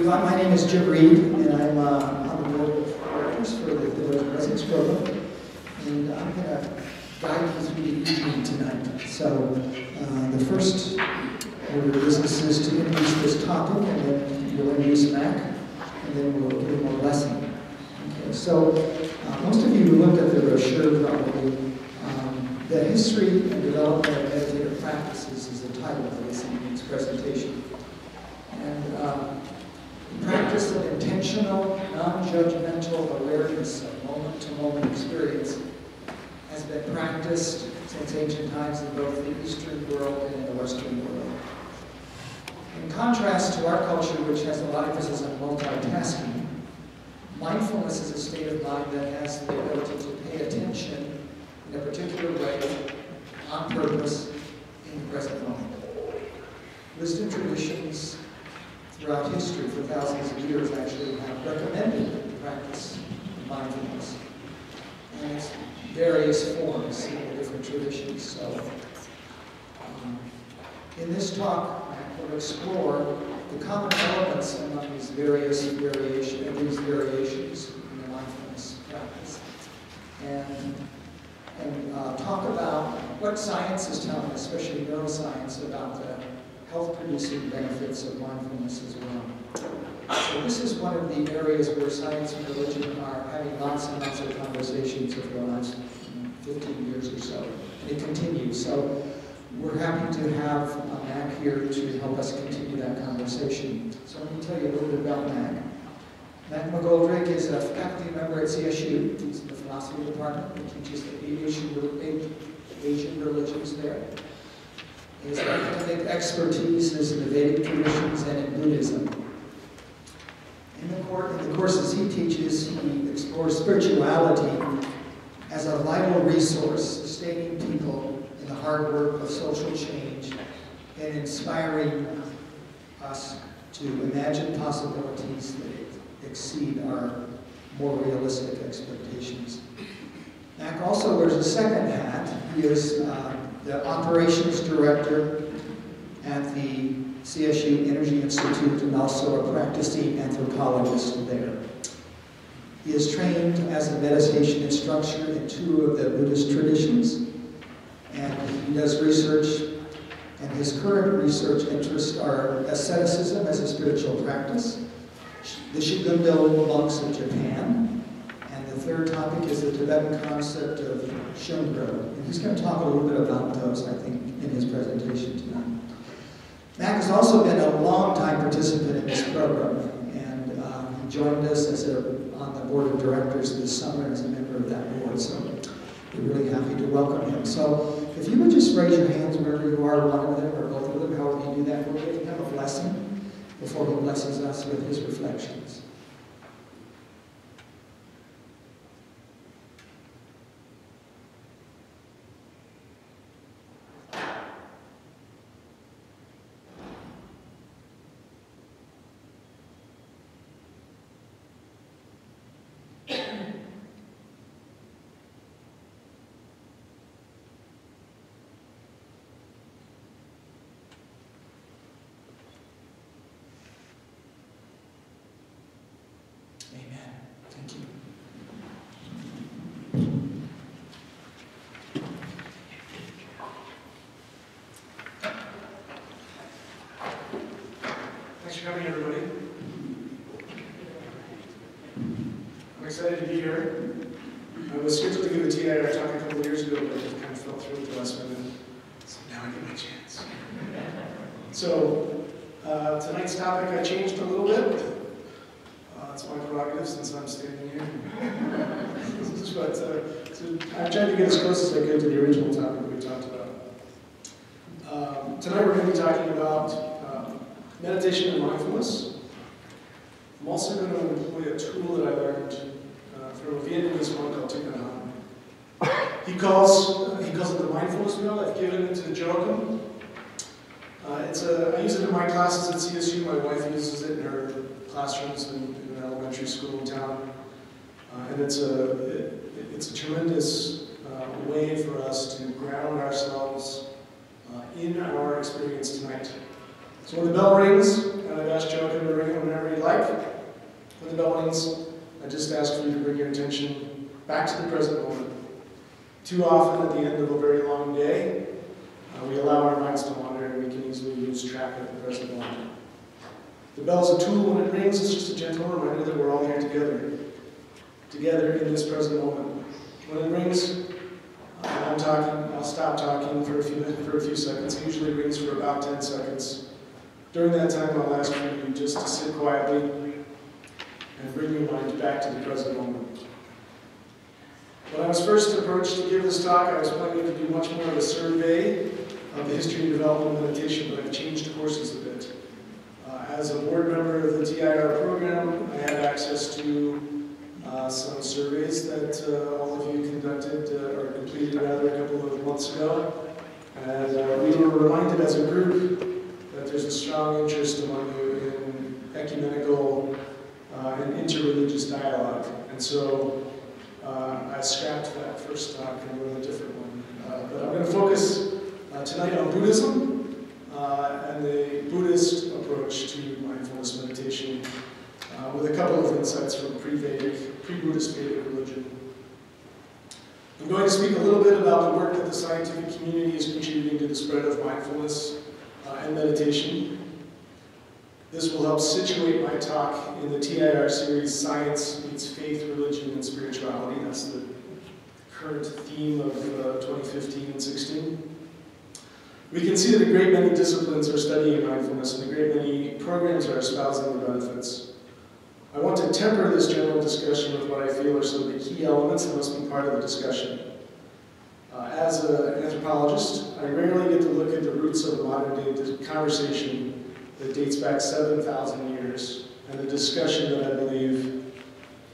My name is Jim Reed, and I'm on the board of directors for the Devoted Presence Program. And I'm going to guide you through the evening tonight. So the first order of business is to introduce this topic, and then we'll introduce Mac, and then we'll give him a lesson. Okay, so most of you who looked at the brochure probably, the history and development of meditative practices is the title of this evening's presentation. And practice of intentional, non-judgmental awareness of moment-to-moment experience has been practiced since ancient times in both the Eastern world and in the Western world. In contrast to our culture, which has a lot of emphasis on multitasking, mindfulness is a state of mind that has the ability to pay attention in a particular way, on purpose, in the present moment. Wisdom traditions throughout history for thousands of years actually have recommended the practice of mindfulness in its various forms in the different traditions. So, in this talk, we'll explore the common elements among these various variations in the mindfulness practice, and talk about what science is telling us, especially neuroscience, about the health-producing benefits of mindfulness as well. So this is one of the areas where science and religion are having lots and lots of conversations over the last 15 years or so, and it continues. So we're happy to have Mac here to help us continue that conversation. So let me tell you a little bit about Mac. Mac McGoldrick is a faculty member at CSU. He's in the philosophy department. He teaches the Asian religions there. His academic expertise is in the Vedic traditions and in Buddhism. In the courses he teaches, he explores spirituality as a vital resource, sustaining people in the hard work of social change and inspiring us to imagine possibilities that exceed our more realistic expectations. Mac also wears a second hat. He is the operations director at the CSU Energy Institute and also a practicing anthropologist there. He is trained as a meditation instructor in 2 of the Buddhist traditions, and he does research, and his current research interests are asceticism as a spiritual practice, the Shingon monks of Japan, and the third topic is the Tibetan concept of Shungro. And he's going to talk a little bit about those, I think, in his presentation tonight. Mac has also been a long-time participant in this program, and he joined us on the board of directors this summer as a member of that board, so we're really happy to welcome him. So if you would just raise your hands wherever you are, one of them or both of them, however you do that, we'll give him a blessing before he blesses us with his reflections. Thanks for coming, everybody. I'm excited to be here. I was scheduled to give a TIR talk a couple of years ago, but it kind of fell through at the last minute. So now I get my chance. So tonight's topic I changed a little bit. It's my prerogative since I'm standing here. But so I've tried to get as close as I could to the original topic we talked about. Tonight we're going to be talking about meditation and mindfulness. I'm also going to employ a tool that I learned from a Vietnamese monk called Thich Nhat Hanh. He calls it the mindfulness wheel. I've given it to Joachim. I use it in my classes at CSU. My wife uses it in her classrooms in an elementary school in town. And it's a tremendous way for us to ground ourselves in our experience tonight. So when the bell rings, and I've asked Joe to ring it whenever you'd like. When the bell rings, I just ask for you to bring your attention back to the present moment. Too often at the end of a very long day, we allow our minds to wander and we can easily lose track of the present moment. The bell's a tool. When it rings, it's just a gentle reminder that we're all here together in this present moment. When it rings, I'm talking, I'll stop talking for a few seconds. It usually rings for about 10 seconds. During that time, I'll ask you just to sit quietly and bring your mind back to the present moment. When I was first approached to give this talk, I was planning to do much more of a survey of the history and development of meditation, but I've changed courses a bit. As a board member of the TIR program, I had access to some surveys that all of you conducted or completed rather a couple of months ago. And we were reminded as a group that there's a strong interest among you in ecumenical and interreligious dialogue. And so I scrapped that first talk and wrote a different one. But I'm going to focus tonight on Buddhism and the Buddhist approach to mindfulness meditation with a couple of insights from pre-Buddhist Vedic religion. I'm going to speak a little bit about the work that the scientific community is contributing to the spread of mindfulness and meditation. This will help situate my talk in the TIR series, Science Meets Faith, Religion, and Spirituality. That's the current theme of 2015 and 16. We can see that a great many disciplines are studying mindfulness and a great many programs are espousing the benefits. I want to temper this general discussion with what I feel are some of the key elements that must be part of the discussion. As an anthropologist, I rarely get to look at the roots of a modern-day conversation that dates back 7,000 years, and the discussion that I believe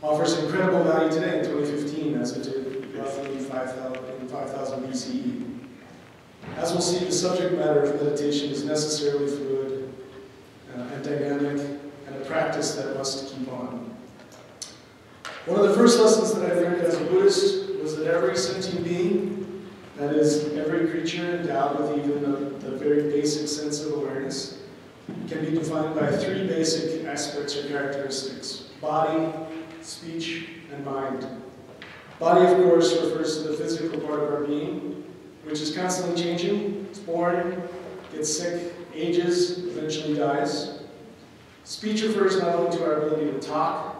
offers incredible value today in 2015 as it did roughly in 5000 BCE. As we'll see, the subject matter of meditation is necessarily fluid and dynamic, and a practice that must keep on. One of the first lessons that I learned as a Buddhist was that every sentient being, that is, every creature endowed with even the very basic sense of awareness, can be defined by three basic aspects or characteristics: body, speech, and mind. Body, of course, refers to the physical part of our being, which is constantly changing. It's born, gets sick, ages, eventually dies. Speech refers not only to our ability to talk,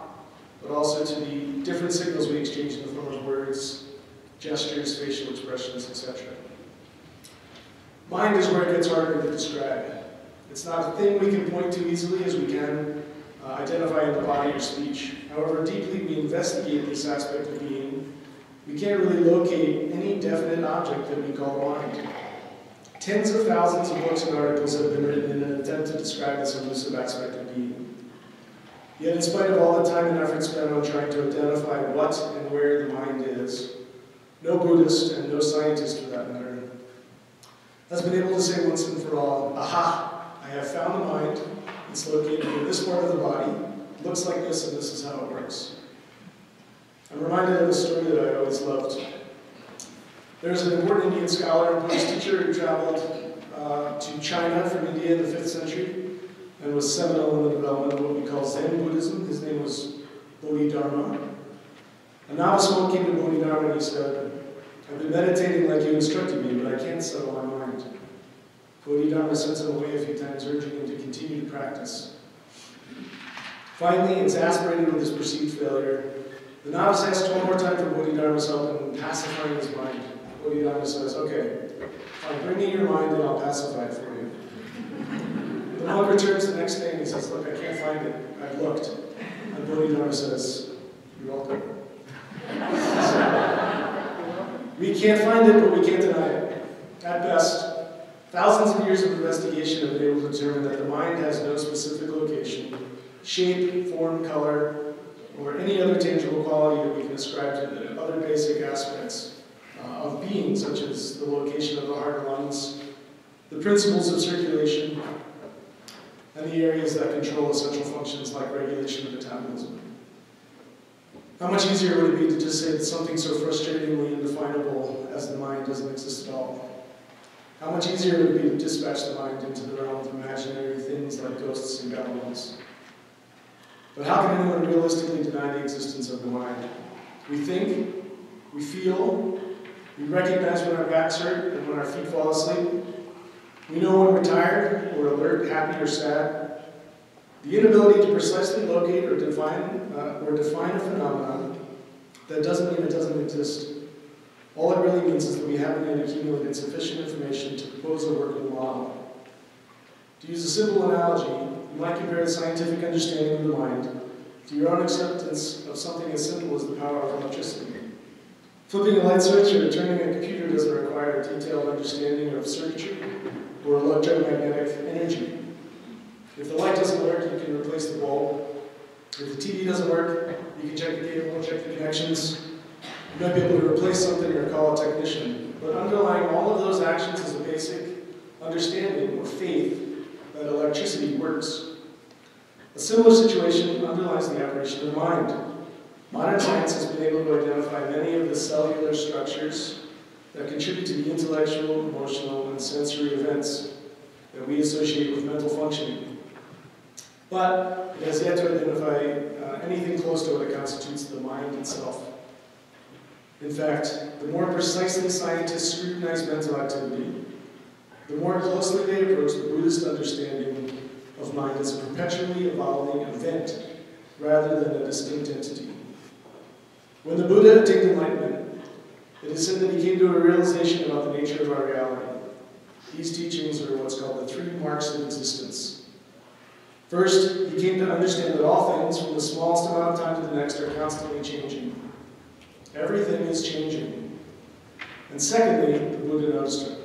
but also to the different signals we exchange in the form of words, gestures, facial expressions, etc. Mind is where it gets harder to describe. It's not a thing we can point to easily as we can identify in the body or speech. However deeply we investigate this aspect of being, we can't really locate any definite object that we call mind. Tens of thousands of books and articles have been written in an attempt to describe this elusive aspect of being. Yet in spite of all the time and effort spent on trying to identify what and where the mind is, no Buddhist and no scientist for that matter has been able to say once and for all, aha! I have found the mind. It's located in this part of the body. It looks like this, and this is how it works. I'm reminded of a story that I always loved. There's an important Indian scholar and Buddhist teacher who traveled to China from India in the 5th century and was seminal in the development of what we call Zen Buddhism. His name was Bodhidharma. A novice monk came to Bodhidharma and he said, "I've been meditating like you instructed me, but I can't settle my mind." Bodhidharma sent him away a few times, urging him to continue to practice. Finally, exasperated with his perceived failure, the novice asked one more time for Bodhidharma's help in pacifying his mind. Bodhidharma says, "Okay, fine, bring me your mind and I'll pacify it for you." The monk returns the next day and he says, "Look, I can't find it. I've looked." And Bodhidharma says, "You're welcome." We can't find it, but we can't deny it. At best, thousands of years of investigation have been able to determine that the mind has no specific location, shape, form, color, or any other tangible quality that we can ascribe to the other basic aspects of being, such as the location of the heart and lungs, the principles of circulation, and the areas that control essential functions like regulation of metabolism. How much easier would it be to just say that something so frustratingly indefinable as the mind doesn't exist at all? How much easier would it be to dispatch the mind into the realm of imaginary things like ghosts and goblins? But how can anyone realistically deny the existence of the mind? We think, we feel, we recognize when our backs hurt and when our feet fall asleep. We know when we're tired, or alert, happy, or sad. The inability to precisely locate or define a phenomenon, that doesn't mean it doesn't exist. All it really means is that we haven't yet accumulated sufficient information to propose a workable model. To use a simple analogy, you might compare the scientific understanding of the mind to your own acceptance of something as simple as the power of electricity. Flipping a light switch or turning a computer doesn't require a detailed understanding of circuitry or electromagnetic energy. If the light doesn't work, you can replace the bulb. If the TV doesn't work, you can check the cable, check the connections. You might be able to replace something or call a technician. But underlying all of those actions is a basic understanding or faith that electricity works. A similar situation underlies the operation of the mind. Modern science has been able to identify many of the cellular structures that contribute to the intellectual, emotional, and sensory events that we associate with mental functioning. But it has yet to identify anything close to what constitutes the mind itself. In fact, the more precisely scientists scrutinize mental activity, the more closely they approach the Buddhist understanding of mind as a perpetually evolving event rather than a distinct entity. When the Buddha attained enlightenment, it is said that he came to a realization about the nature of our reality. These teachings are what's called the 3 marks of existence. First, he came to understand that all things, from the smallest amount of time to the next, are constantly changing. Everything is changing. And secondly, the Buddha noticed it.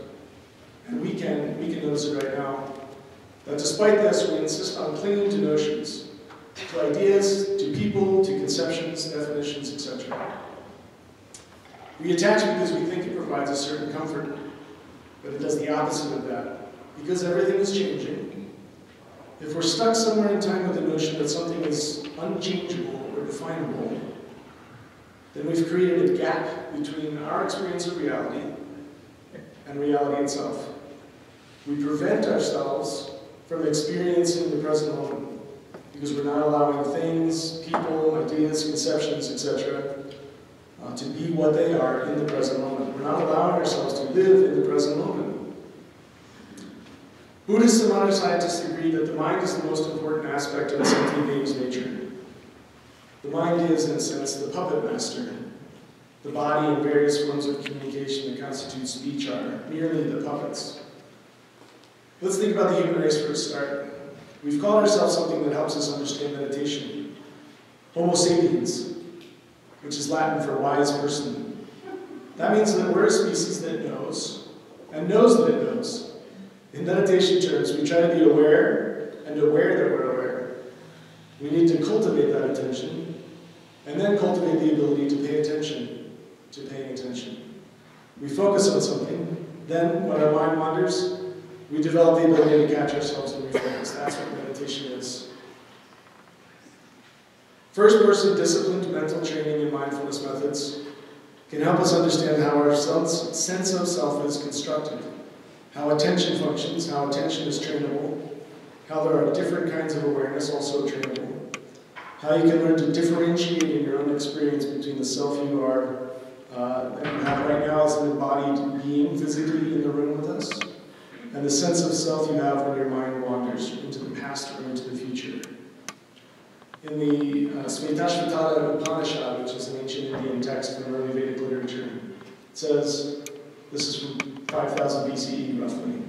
And we can notice it right now. That despite this, we insist on clinging to notions, to ideas, to people, to conceptions, definitions, etc. We attach because we think it provides a certain comfort, but it does the opposite of that. Because everything is changing, if we're stuck somewhere in time with the notion that something is unchangeable or definable, then we've created a gap between our experience of reality and reality itself. We prevent ourselves from experiencing the present moment because we're not allowing things, people, ideas, conceptions, etc. To be what they are in the present moment. We're not allowing ourselves to live in the present moment. Buddhists and modern scientists agree that the mind is the most important aspect of a sentient being's nature. The mind is, in a sense, the puppet master. The body and various forms of communication that constitute speech are merely the puppets. Let's think about the human race for a start. We've called ourselves something that helps us understand meditation. Homo sapiens, which is Latin for wise person. That means that we're a species that knows, and knows that it knows. In meditation terms, we try to be aware, and aware that we're aware. We need to cultivate that attention, and then cultivate the ability to pay attention to paying attention. We focus on something, then when our mind wanders, we develop the ability to catch ourselves and refocus. That's what meditation is. First-person disciplined mental training and mindfulness methods can help us understand how our sense of self is constructed, how attention functions, how attention is trainable, how there are different kinds of awareness also trainable, how you can learn to differentiate in your own experience between the self you are that you have right now as an embodied being physically in the room with us, and the sense of self you have when your mind wanders into the past or into the future. In the Smritashvatara Upanishad, which is an ancient Indian text from early Vedic literature, it says, this is from 5000 BCE roughly, it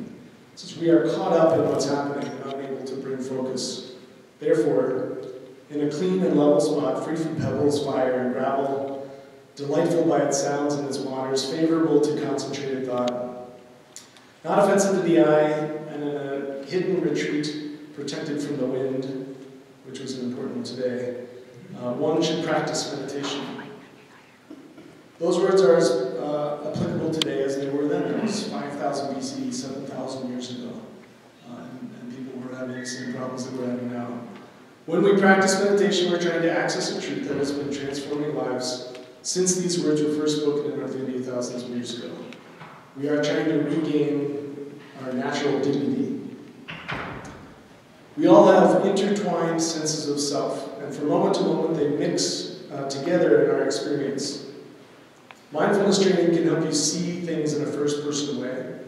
says, we are caught up in what's happening and unable to bring focus. Therefore, in a clean and level spot, free from pebbles, fire, and gravel, delightful by its sounds and its waters, favorable to concentrated thought, not offensive to the eye, and in a hidden retreat, protected from the wind, which was an important one today, one should practice meditation. Those words are as applicable today as they were then. It was 5000 BCE, 7,000 years ago, and people were having the same problems that we're having now. When we practice meditation, we're trying to access a truth that has been transforming lives since these words were first spoken in North India thousands of years ago. We are trying to regain our natural dignity. We all have intertwined senses of self, and from moment to moment they mix together in our experience. Mindfulness training can help you see things in a first-person way,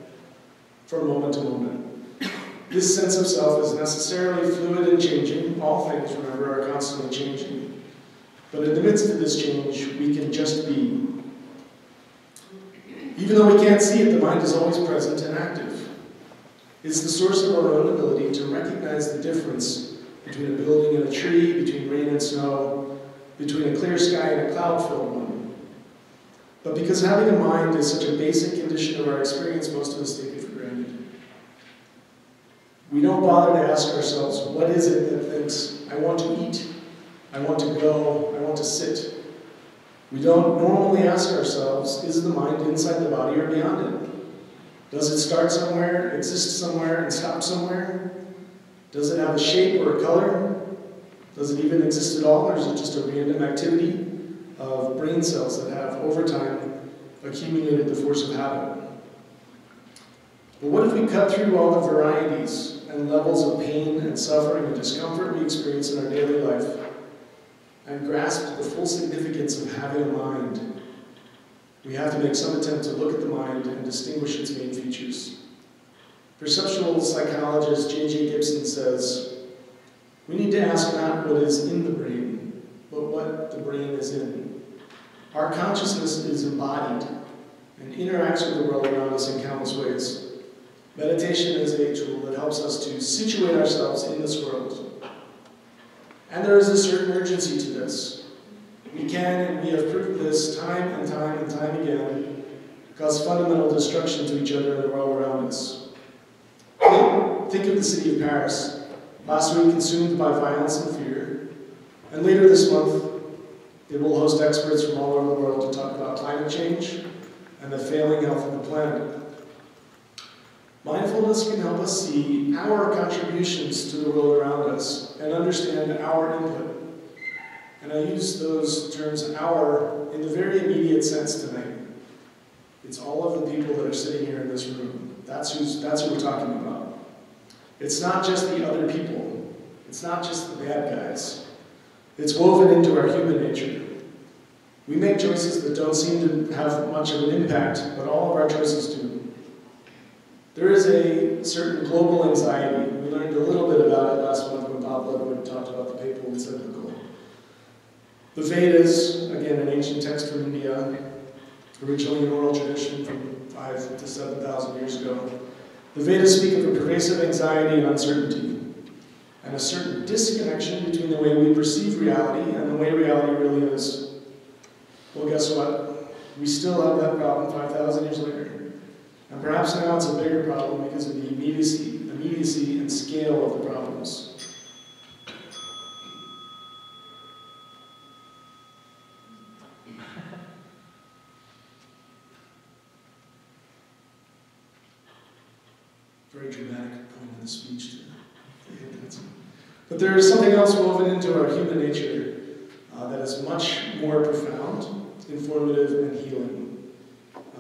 from moment to moment. This sense of self is necessarily fluid and changing. All things, remember, are constantly changing. But in the midst of this change, we can just be. Even though we can't see it, the mind is always present and active. It's the source of our own ability to recognize the difference between a building and a tree, between rain and snow, between a clear sky and a cloud-filled one. But because having a mind is such a basic condition of our experience, most of us take it for granted. We don't bother to ask ourselves, what is it that thinks, I want to eat, I want to go, I want to sit? We don't normally ask ourselves, is the mind inside the body or beyond it? Does it start somewhere, exist somewhere, and stop somewhere? Does it have a shape or a color? Does it even exist at all, or is it just a random activity of brain cells that have, over time, accumulated the force of habit? But what if we cut through all the varieties and levels of pain and suffering and discomfort we experience in our daily life and grasp the full significance of having a mind? We have to make some attempt to look at the mind and distinguish its main features. Perceptual psychologist J.J. Gibson says, we need to ask not what is in the brain, but what the brain is in. Our consciousness is embodied and interacts with the world around us in countless ways. Meditation is a tool that helps us to situate ourselves in this world. And there is a certain urgency to this. We can, and we have proved this time and time and time again, cause fundamental destruction to each other and the world around us. Think of the city of Paris, last week consumed by violence and fear, and later this month, it will host experts from all over the world to talk about climate change and the failing health of the planet. Mindfulness can help us see our contributions to the world around us and understand our input. And I use those terms, our, in the very immediate sense tonight. It's all of the people that are sitting here in this room. That's who we're talking about. It's not just the other people. It's not just the bad guys. It's woven into our human nature. We make choices that don't seem to have much of an impact, but all of our choices do. There is a certain global anxiety. We learned a little bit about it last month when Bob Ludwig talked about the papal encyclical. The Vedas, again an ancient text from India, originally an oral tradition from 5,000 to 7,000 years ago. The Vedas speak of a pervasive anxiety and uncertainty, and a certain disconnection between the way we perceive reality and the way reality really is. Well, guess what? We still have that problem 5,000 years later. And perhaps now it's a bigger problem because of the immediacy and scale of the problems. Very dramatic point in the speech. But there is something else woven into our human nature that is much more profound, informative, and healing.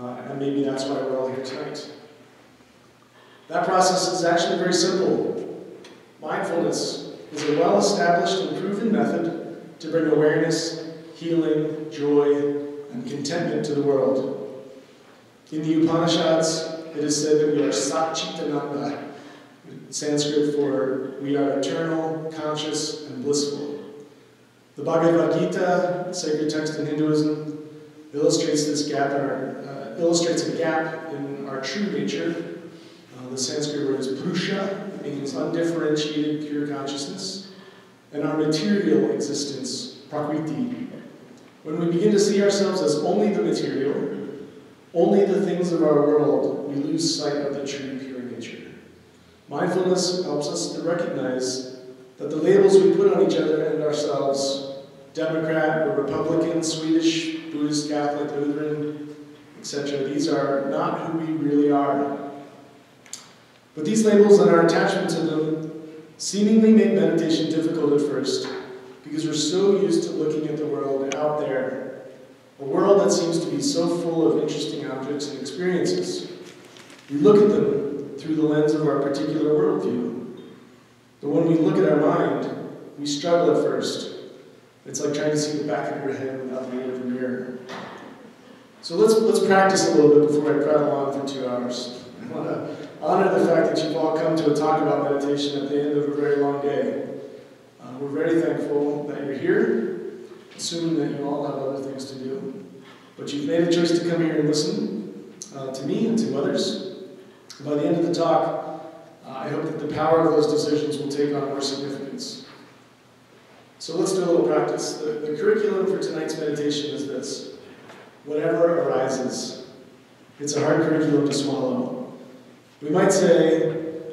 And maybe that's why we're all here tonight. That process is actually very simple. Mindfulness is a well-established and proven method to bring awareness, healing, joy, and contentment to the world. In the Upanishads, it is said that we are Satchitananda, Sanskrit for we are eternal, conscious, and blissful. The Bhagavad Gita, a sacred text in Hinduism, illustrates this gap illustrates a gap in our true nature. The Sanskrit word is purusha, it means undifferentiated, pure consciousness, and our material existence, prakriti. When we begin to see ourselves as only the material, only the things of our world, we lose sight of the true pure nature. Mindfulness helps us to recognize that the labels we put on each other and ourselves, Democrat or Republican, Swedish, Buddhist, Catholic, Lutheran, etc., these are not who we really are. But these labels and our attachment to them seemingly make meditation difficult at first because we're so used to looking at the world out there, a world that seems to be so full of interesting objects and experiences. We look at them through the lens of our particular worldview. But when we look at our mind, we struggle at first. It's like trying to see the back of your head without the aid of a mirror. So let's practice a little bit before I prattle on for 2 hours. I want to honor the fact that you've all come to a talk about meditation at the end of a very long day. We're very thankful that you're here, assuming that you all have other things to do. But you've made a choice to come here and listen to me and to others. By the end of the talk, I hope that the power of those decisions will take on more significance. So let's do a little practice. The curriculum for tonight's meditation is this. Whatever arises. It's a hard curriculum to swallow. We might say,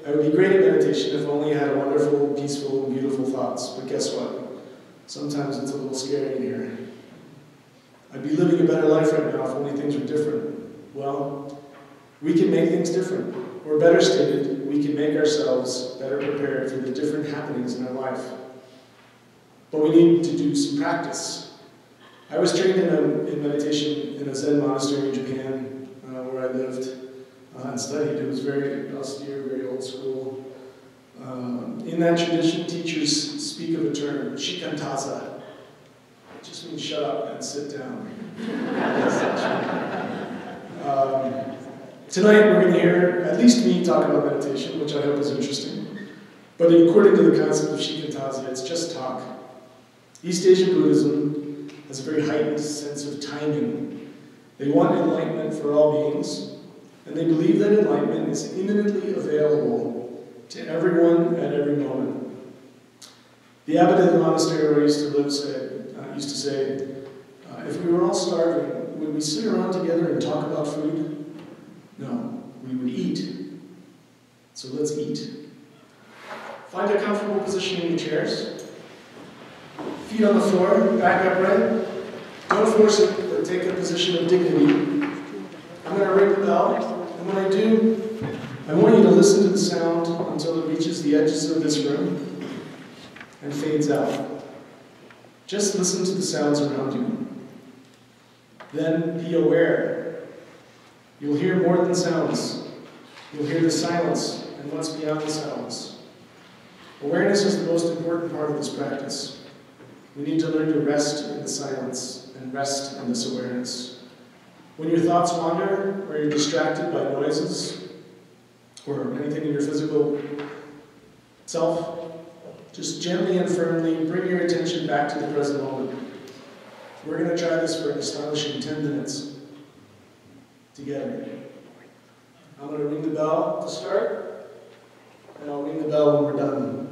I would be great at meditation if only I had wonderful, peaceful, and beautiful thoughts. But guess what? Sometimes it's a little scary in here. I'd be living a better life right now if only things were different. Well, we can make things different. Or better stated, we can make ourselves better prepared for the different happenings in our life. But we need to do some practice. I was trained in meditation in a Zen monastery in Japan, where I lived and studied. It was very austere, very old school. In that tradition, teachers speak of a term, shikantaza. It just means shut up and sit down. Tonight we're going to hear at least me talk about meditation, which I hope is interesting. But according to the concept of shikantaza, it's just talk. East Asian Buddhism has a very heightened sense of timing. They want enlightenment for all beings, and they believe that enlightenment is imminently available to everyone at every moment. The abbot of the monastery where I used to live used to say, if we were all starving, would we sit around together and talk about food? No, we would eat. So let's eat. Find a comfortable position in your chairs. Feet on the floor, back upright. Don't force it, but take a position of dignity. I'm going to ring the bell, and when I do, I want you to listen to the sound until it reaches the edges of this room and fades out. Just listen to the sounds around you. Then be aware. You'll hear more than sounds. You'll hear the silence and what's beyond the silence. Awareness is the most important part of this practice. We need to learn to rest in the silence and rest in this awareness. When your thoughts wander, or you're distracted by noises, or anything in your physical self, just gently and firmly bring your attention back to the present moment. We're going to try this for an astonishing 10 minutes together. I'm going to ring the bell to start, and I'll ring the bell when we're done.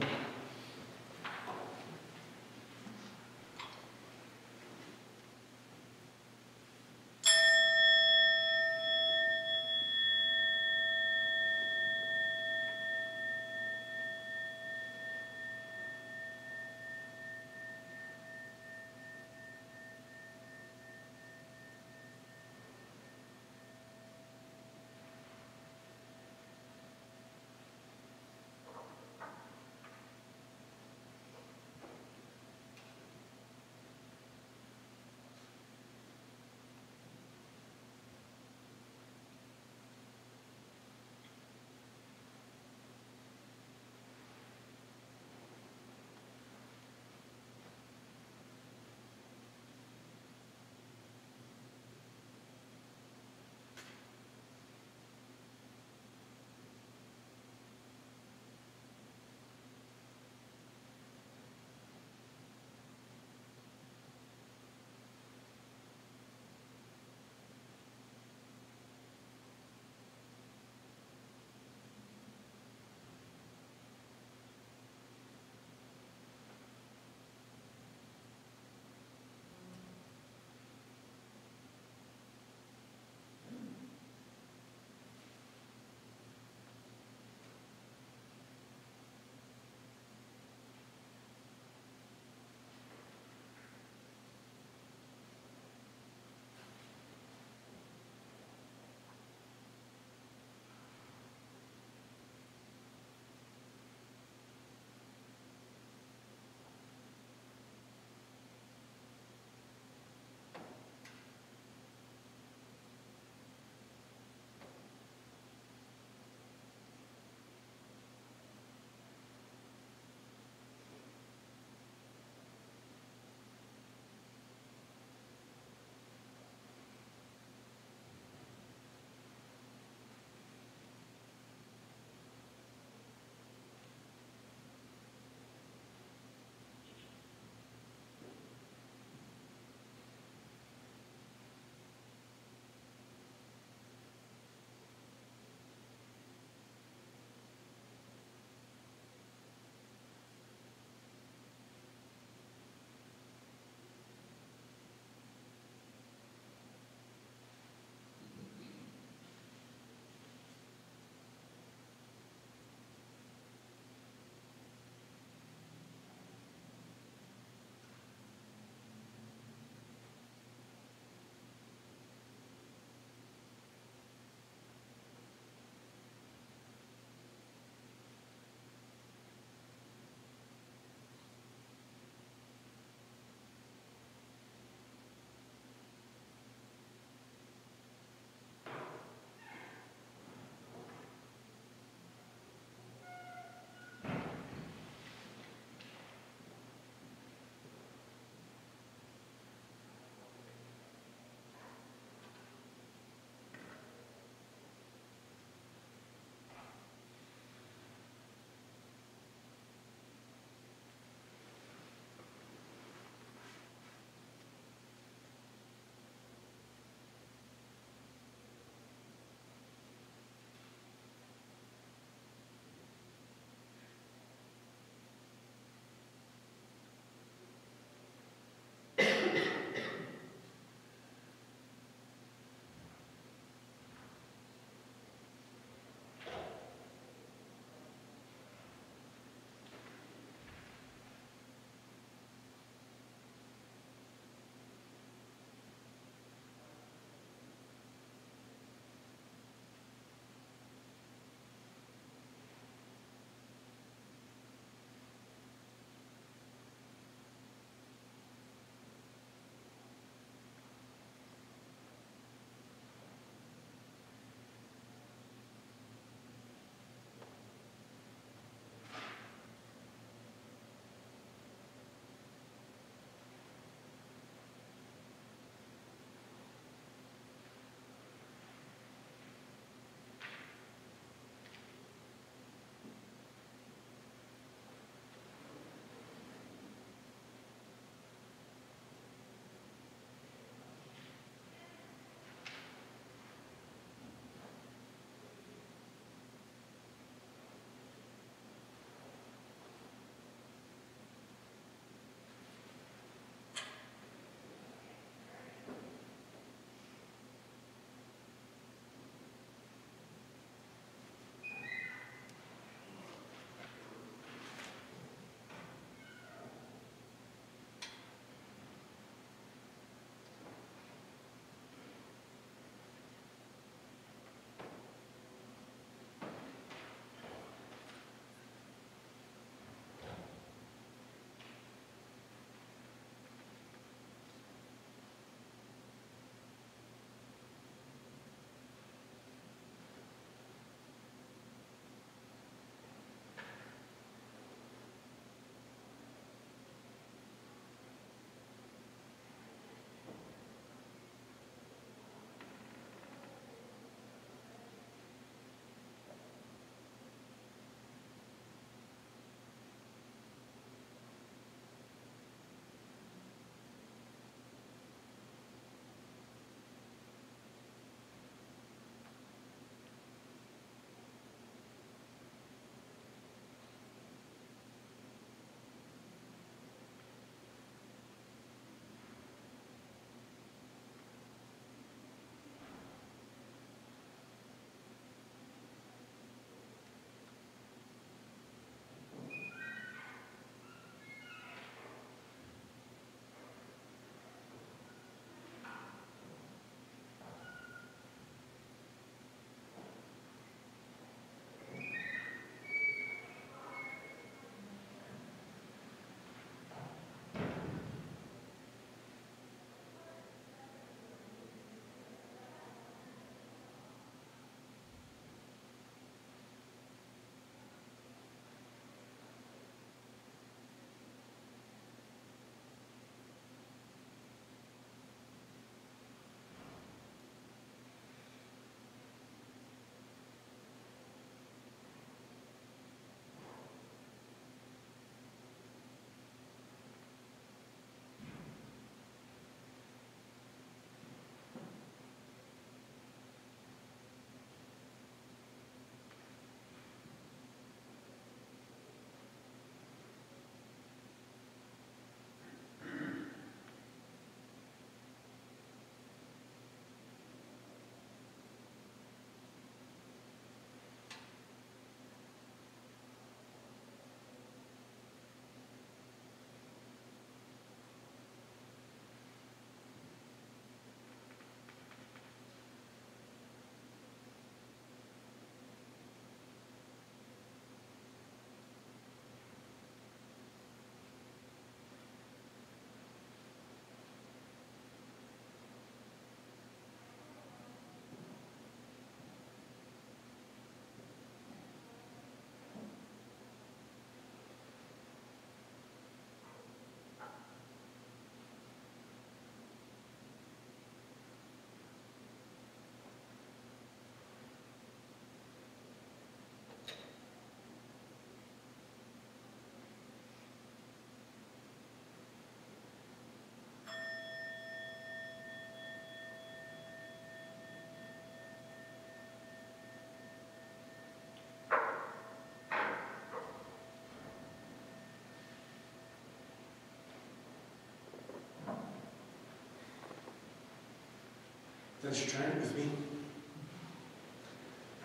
Thanks for trying it with me.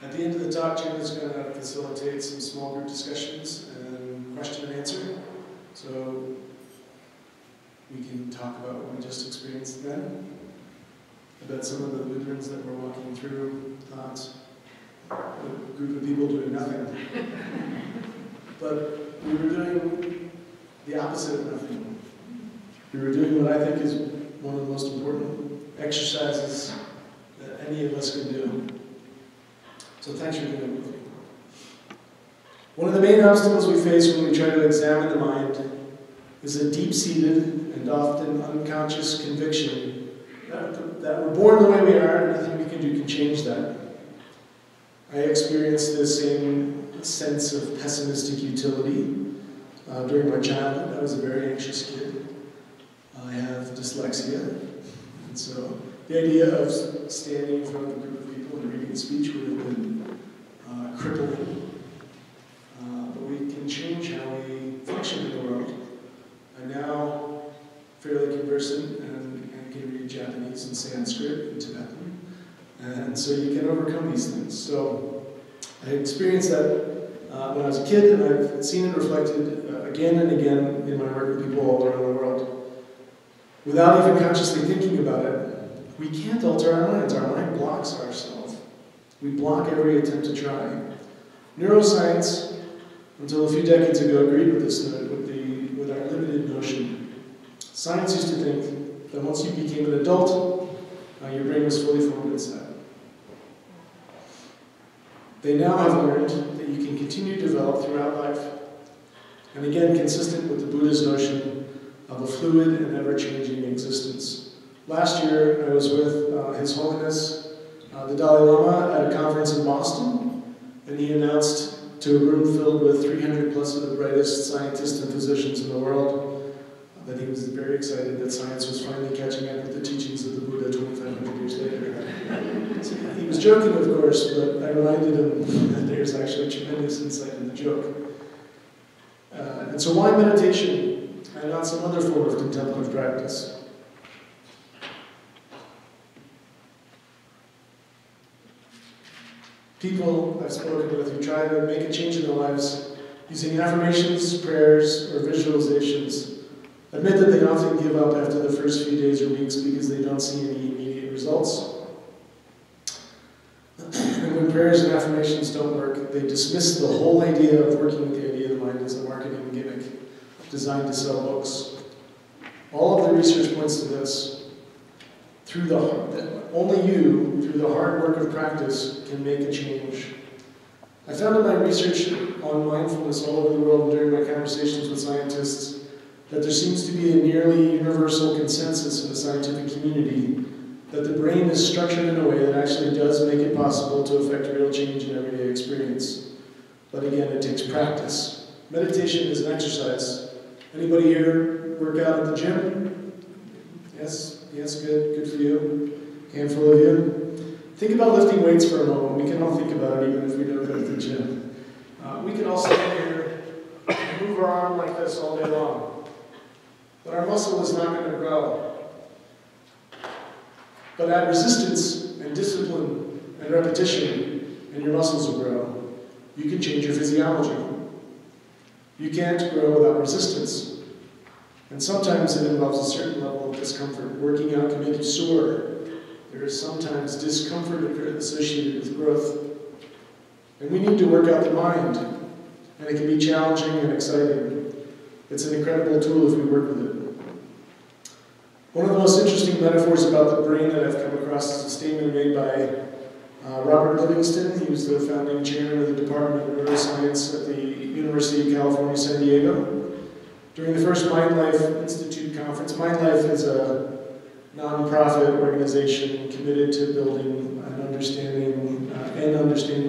At the end of the talk, Jim is going to facilitate some small group discussions and question and answer. So we can talk about what we just experienced then. I bet some of the Lutherans that we're walking through thought a group of people doing nothing. But we were doing the opposite of nothing. We were doing what I think is one of the most important exercises that any of us can do. So thanks for doing it with me. One of the main obstacles we face when we try to examine the mind is a deep-seated and often unconscious conviction that we're born the way we are and nothing we can do can change that. I experienced this same sense of pessimistic utility during my childhood. I was a very anxious kid. I have dyslexia, and so the idea of standing in front of a group of people and reading a speech would have been crippling. But we can change how we function in the world. I'm now fairly conversant and can read Japanese and Sanskrit and Tibetan, and so you can overcome these things. So I experienced that when I was a kid, and I've seen it reflected again and again in my work with people all around the world. Without even consciously thinking about it, we can't alter our minds. Our mind blocks ourselves. We block every attempt to try. Neuroscience, until a few decades ago, agreed with this with our limited notion. Science used to think that once you became an adult, your brain was fully formed inside. They now have learned that you can continue to develop throughout life. And again, consistent with the Buddha's notion of a fluid and ever-changing existence. Last year, I was with His Holiness, the Dalai Lama, at a conference in Boston, and he announced to a room filled with 300 plus of the brightest scientists and physicians in the world that he was very excited that science was finally catching up with the teachings of the Buddha 2,500 years later. So he was joking, of course, but I reminded him that there's actually tremendous insight in the joke. And so why meditation and not some other form of contemplative practice? People I've spoken with who try to make a change in their lives using affirmations, prayers, or visualizations admit that they often give up after the first few days or weeks because they don't see any immediate results. And when prayers and affirmations don't work, they dismiss the whole idea of working with the idea of the mind as a marketing gimmick designed to sell books. All of the research points to this. Only you, through the hard work of practice, can make a change. I found in my research on mindfulness all over the world and during my conversations with scientists that there seems to be a nearly universal consensus in the scientific community that the brain is structured in a way that actually does make it possible to affect real change in everyday experience. But again, it takes practice. Meditation is an exercise. Anybody here work out at the gym? Yes? Yes, good. Good for you. Handful of you. Think about lifting weights for a moment. We can all think about it even if we don't go to the gym. We can all stand here and move our arm like this all day long. But our muscle is not going to grow. But add resistance and discipline and repetition, and your muscles will grow. You can change your physiology. You can't grow without resistance. And sometimes it involves a certain level of discomfort. Working out can make you sore. There is sometimes discomfort associated with growth. And we need to work out the mind. And it can be challenging and exciting. It's an incredible tool if we work with it. One of the most interesting metaphors about the brain that I've come across is a statement made by Robert Livingston. He was the founding chairman of the Department of Neuroscience at the University of California, San Diego. During the first Mind Life Institute conference, Mind Life is a nonprofit organization committed to building an understanding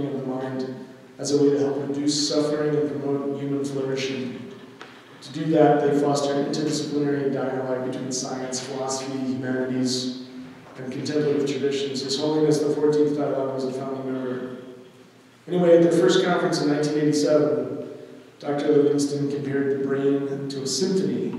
of the mind as a way to help reduce suffering and promote human flourishing. To do that, they foster interdisciplinary dialogue between science, philosophy, humanities, and contemplative traditions. His Holiness the 14th Dalai Lama was a founding member. Anyway, at their first conference in 1987, Dr. Livingston compared the brain to a symphony.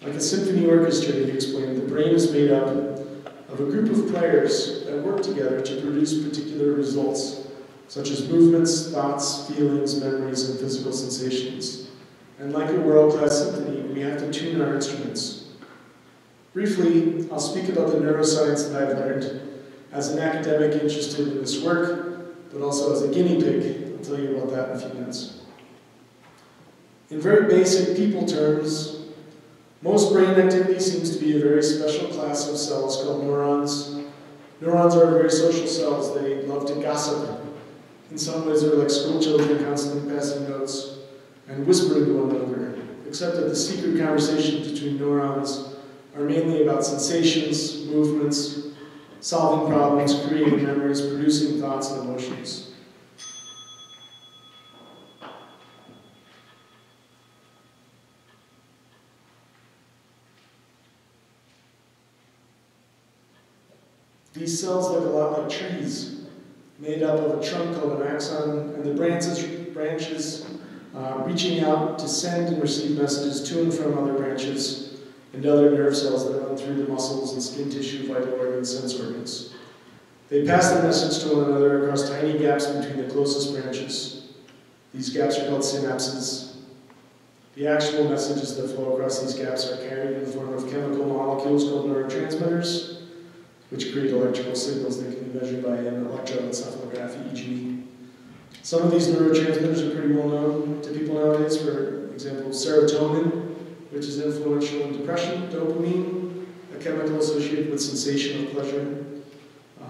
Like a symphony orchestra, he explained, the brain is made up of of a group of players that work together to produce particular results, such as movements, thoughts, feelings, memories, and physical sensations. And like a world-class symphony, we have to tune our instruments. Briefly, I'll speak about the neuroscience that I've learned as an academic interested in this work, but also as a guinea pig. I'll tell you about that in a few minutes. In very basic people terms, most brain activity seems to be a very special class of cells called neurons. Neurons are very social cells. They love to gossip. In some ways, they're like school children constantly passing notes and whispering to one another, except that the secret conversations between neurons are mainly about sensations, movements, solving problems, creating memories, producing thoughts and emotions. These cells look a lot like trees, made up of a trunk called an axon, and the branches reaching out to send and receive messages to and from other branches and other nerve cells that run through the muscles and skin tissue, vital organs, sense organs. They pass the message to one another across tiny gaps between the closest branches. These gaps are called synapses. The actual messages that flow across these gaps are carried in the form of chemical molecules called neurotransmitters, which create electrical signals that can be measured by an electroencephalograph, EEG. Some of these neurotransmitters are pretty well known to people nowadays. For example, serotonin, which is influential in depression, dopamine, a chemical associated with sensation of pleasure,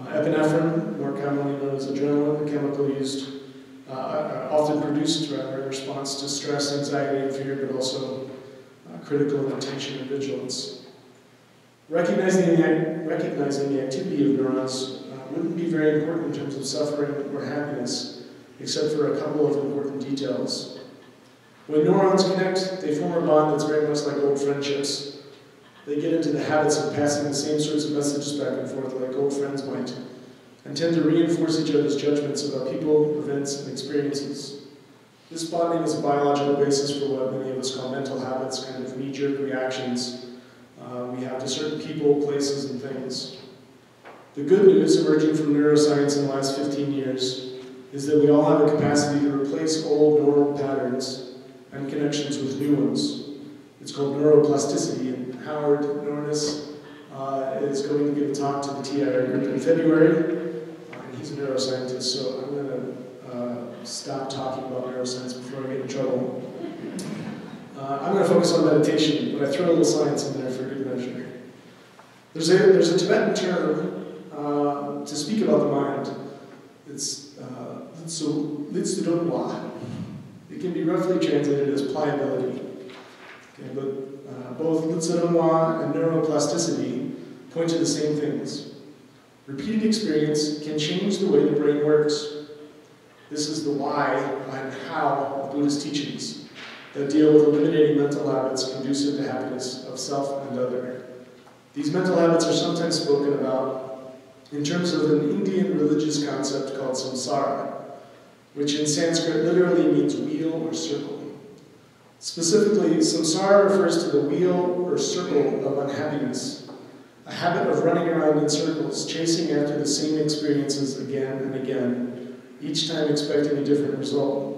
epinephrine, more commonly known as adrenaline, a chemical used, often produced rather in response to stress, anxiety, and fear, but also critical attention and vigilance. Recognizing the activity of neurons wouldn't be very important in terms of suffering or happiness, except for a couple of important details. When neurons connect, they form a bond that's very much like old friendships. They get into the habits of passing the same sorts of messages back and forth like old friends might, and tend to reinforce each other's judgments about people, events, and experiences. This bonding is a biological basis for what many of us call mental habits, kind of knee-jerk reactions we have to certain people, places, and things. The good news emerging from neuroscience in the last 15 years is that we all have a capacity to replace old neural patterns and connections with new ones. It's called neuroplasticity, and Howard Nornis is going to give a talk to the TIR group in February, and he's a neuroscientist, so I'm going to stop talking about neuroscience before I get in trouble. I'm going to focus on meditation, but I throw a little science in there for good measure. There's a Tibetan term to speak about the mind. It's Litsurungwa. It can be roughly translated as pliability. Okay, but both Litsurungwa and neuroplasticity point to the same things. Repeated experience can change the way the brain works. This is the why behind how of Buddhist teachings that deal with eliminating mental habits conducive to happiness of self and other. These mental habits are sometimes spoken about in terms of an Indian religious concept called samsara, which in Sanskrit literally means wheel or circle. Specifically, samsara refers to the wheel or circle of unhappiness, a habit of running around in circles, chasing after the same experiences again and again, each time expecting a different result.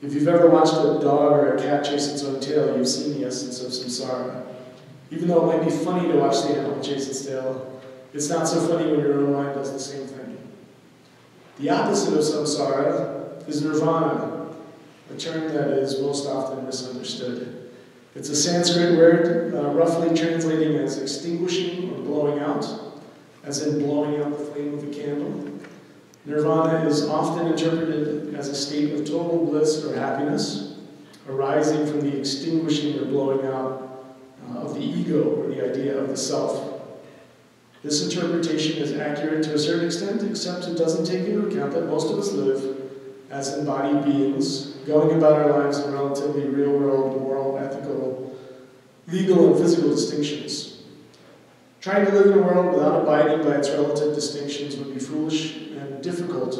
If you've ever watched a dog or a cat chase its own tail, you've seen the essence of samsara. Even though it might be funny to watch the animal chase its tail, it's not so funny when your own mind does the same thing. The opposite of samsara is nirvana, a term that is most often misunderstood. It's a Sanskrit word, roughly translating as extinguishing or blowing out, as in blowing out the flame of a candle. Nirvana is often interpreted as a state of total bliss or happiness, arising from the extinguishing or blowing out of the ego or the idea of the self. This interpretation is accurate to a certain extent, except it doesn't take into account that most of us live as embodied beings, going about our lives in relatively real-world, moral, ethical, legal, and physical distinctions. Trying to live in a world without abiding by its relative distinctions would be foolish and difficult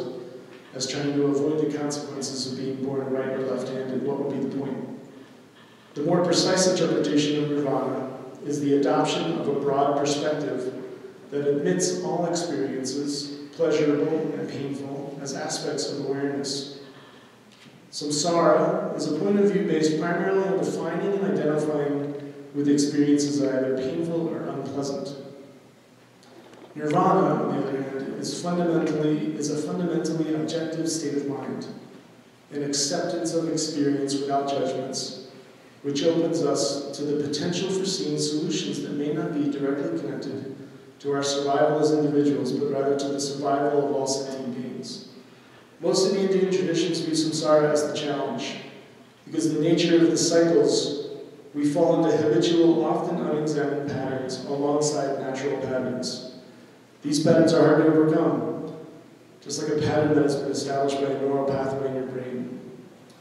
as trying to avoid the consequences of being born right or left-handed. What would be the point? The more precise interpretation of nirvana is the adoption of a broad perspective that admits all experiences, pleasurable and painful, as aspects of awareness. Samsara is a point of view based primarily on defining and identifying with experiences either painful or unpleasant. Nirvana, on the other hand, is a fundamentally objective state of mind, an acceptance of experience without judgments, which opens us to the potential for seeing solutions that may not be directly connected to our survival as individuals, but rather to the survival of all sentient beings. Most of the Indian traditions view samsara as the challenge, because the nature of the cycles, we fall into habitual, often unexamined patterns alongside natural patterns. These patterns are hard to overcome, just like a pattern that has been established by a neural pathway in your brain.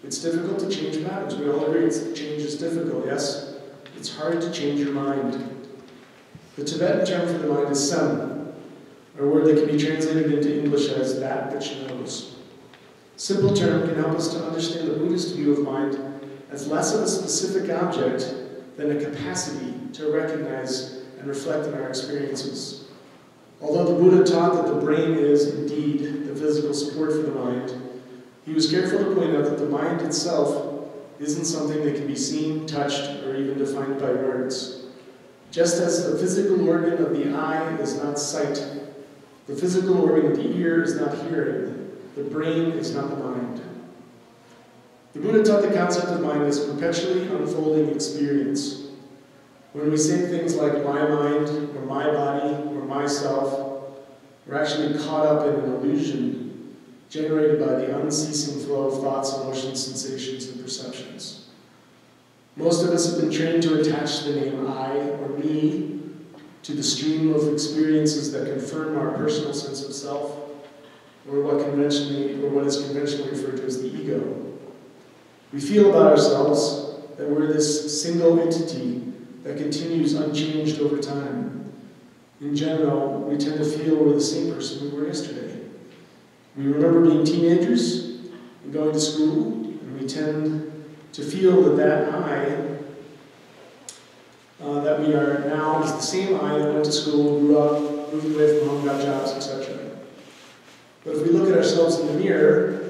It's difficult to change patterns. We all agree change is difficult, yes? It's hard to change your mind. The Tibetan term for the mind is sam, a word that can be translated into English as that which knows. Simple term can help us to understand the Buddhist view of mind as less of a specific object than a capacity to recognize and reflect on our experiences. Although the Buddha taught that the brain is, indeed, the physical support for the mind, he was careful to point out that the mind itself isn't something that can be seen, touched, or even defined by words. Just as the physical organ of the eye is not sight, the physical organ of the ear is not hearing, the brain is not the mind. The Buddha taught the concept of mind as perpetually unfolding experience. When we say things like my mind, or my body, or myself, we're actually caught up in an illusion generated by the unceasing flow of thoughts, emotions, sensations, and perceptions. Most of us have been trained to attach the name I or me to the stream of experiences that confirm our personal sense of self, or what is conventionally referred to as the ego. We feel about ourselves that we're this single entity that continues unchanged over time. In general, we tend to feel we're the same person we were yesterday. We remember being teenagers and going to school, and we tend to feel that I that we are now is the same I that went to school, grew up, moved away from home, got jobs, etc. But if we look at ourselves in the mirror,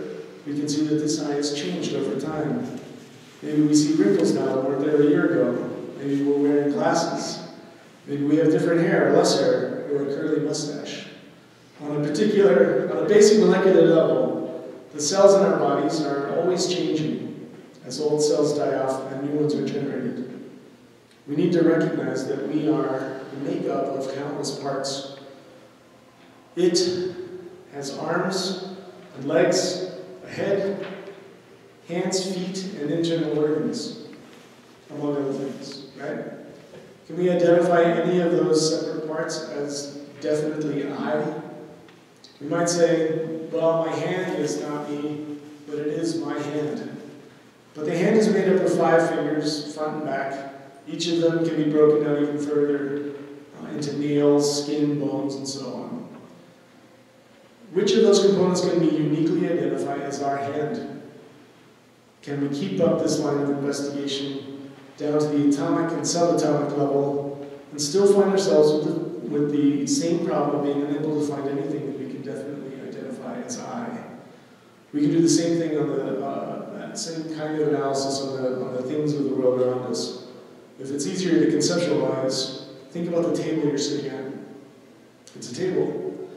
we can see that this I has changed over time. Maybe we see wrinkles now that weren't there a year ago. Maybe we're wearing glasses. Maybe we have different hair, or less hair, or a curly mustache. On a basic molecular level, the cells in our bodies are always changing as old cells die off and new ones are generated. We need to recognize that we are the makeup of countless parts. It has arms and legs, a head, hands, feet, and internal organs, among other things, right? Can we identify any of those separate parts as definitely I? We might say, well, my hand is not me, but it is my hand. But the hand is made up of 5 fingers, front and back. Each of them can be broken down even further into nails, skin, bones, and so on. Which of those components can we uniquely identify as our hand? Can we keep up this line of investigation down to the atomic and subatomic level and still find ourselves with the same problem of being unable to find anything that we can definitely identify as I? We can do the same thing on that same kind of analysis on the things of the world around us. If it's easier to conceptualize, think about the table you're sitting at. It's a table.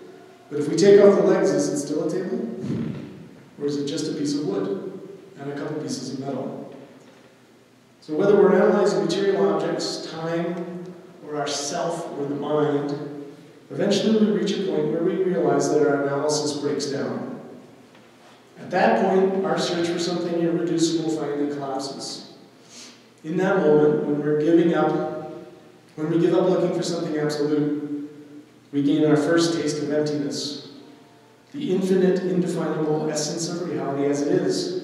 But if we take off the legs, is it still a table? Or is it just a piece of wood and a couple pieces of metal? So whether we're analyzing material objects, time, or our self, or the mind, eventually we reach a point where we realize that our analysis breaks down. At that point, our search for something irreducible finally collapses. In that moment, when we give up looking for something absolute, we gain our first taste of emptiness, the infinite, indefinable essence of reality as it is,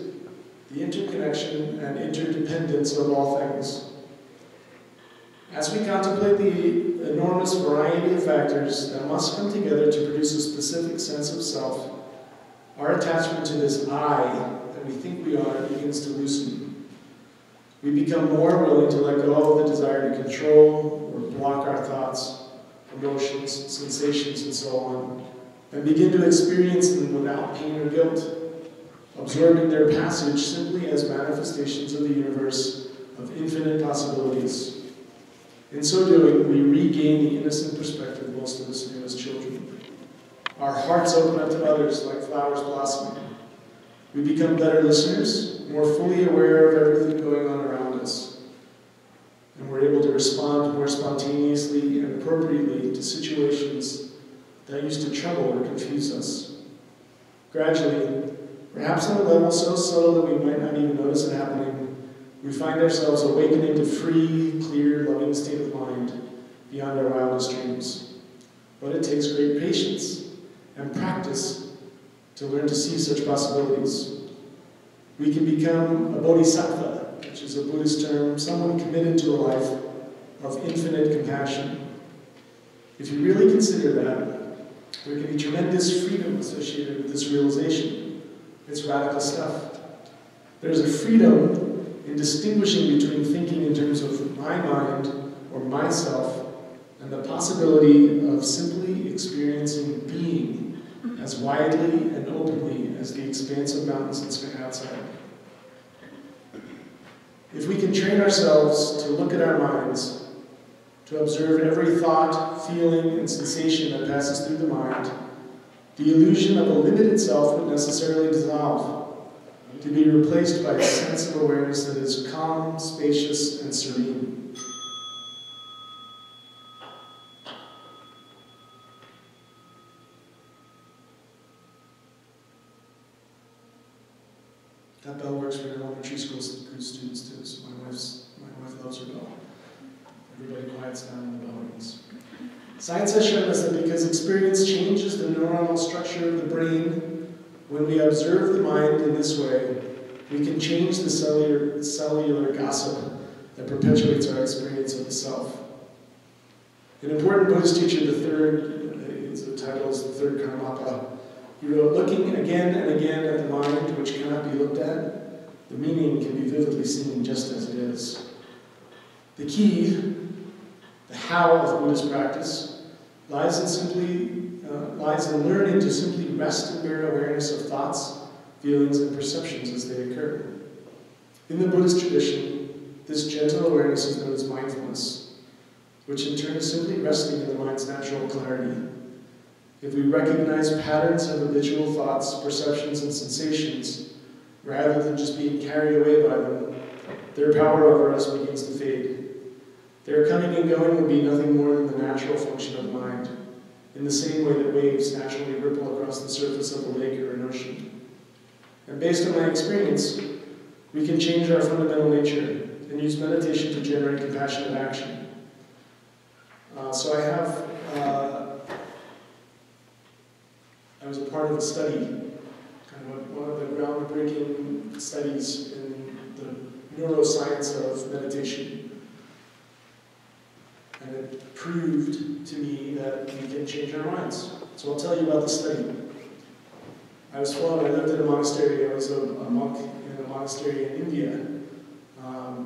the interconnection and interdependence of all things. As we contemplate the enormous variety of factors that must come together to produce a specific sense of self, our attachment to this I that we think we are begins to loosen. We become more willing to let go of the desire to control or block our thoughts, emotions, sensations, and so on, and begin to experience them without pain or guilt, absorbing their passage simply as manifestations of the universe of infinite possibilities. In so doing, we regain the innocent perspective most of us knew as children. Our hearts open up to others like flowers blossoming. We become better listeners, more fully aware of everything going on around us, and we're able to respond more spontaneously and appropriately to situations that used to trouble or confuse us. Gradually, perhaps on a level so subtle that we might not even notice it happening, we find ourselves awakening to free, clear, loving state of mind beyond our wildest dreams. But it takes great patience and practice to learn to see such possibilities. We can become a bodhisattva, which is a Buddhist term, someone committed to a life of infinite compassion. If you really consider that, there can be tremendous freedom associated with this realization. It's radical stuff. There's a freedom in distinguishing between thinking in terms of my mind or myself and the possibility of simply experiencing being as widely and openly as the expanse of mountains and sky outside. If we can train ourselves to look at our minds, to observe every thought, feeling, and sensation that passes through the mind, the illusion of a limited self would necessarily dissolve, to be replaced by a sense of awareness that is calm, spacious, and serene. That bell works for elementary school students too, so my wife loves her bell. Everybody quiets down when the bell rings. Science has shown us that because experience changes the neuronal structure of the brain, when we observe the mind in this way, we can change the cellular gossip that perpetuates our experience of the self. An important Buddhist teacher, the title is the third Karmapa, he wrote, "Looking again and again at the mind which cannot be looked at, the meaning can be vividly seen just as it is." The key, the how of Buddhist practice, lies in learning to simply rest in bare awareness of thoughts, feelings, and perceptions as they occur. In the Buddhist tradition, this gentle awareness is known as mindfulness, which in turn is simply resting in the mind's natural clarity. If we recognize patterns of habitual thoughts, perceptions, and sensations, rather than just being carried away by them, their power over us begins to fade. Their coming and going will be nothing more than the natural function of mind, in the same way that waves naturally ripple across the surface of a lake or an ocean. And based on my experience, we can change our fundamental nature and use meditation to generate compassionate action. I was a part of a study, kind of one of the groundbreaking studies in the neuroscience of meditation. And it proved to me that we can change our minds. So I'll tell you about the study. I lived in a monastery. I was a monk in a monastery in India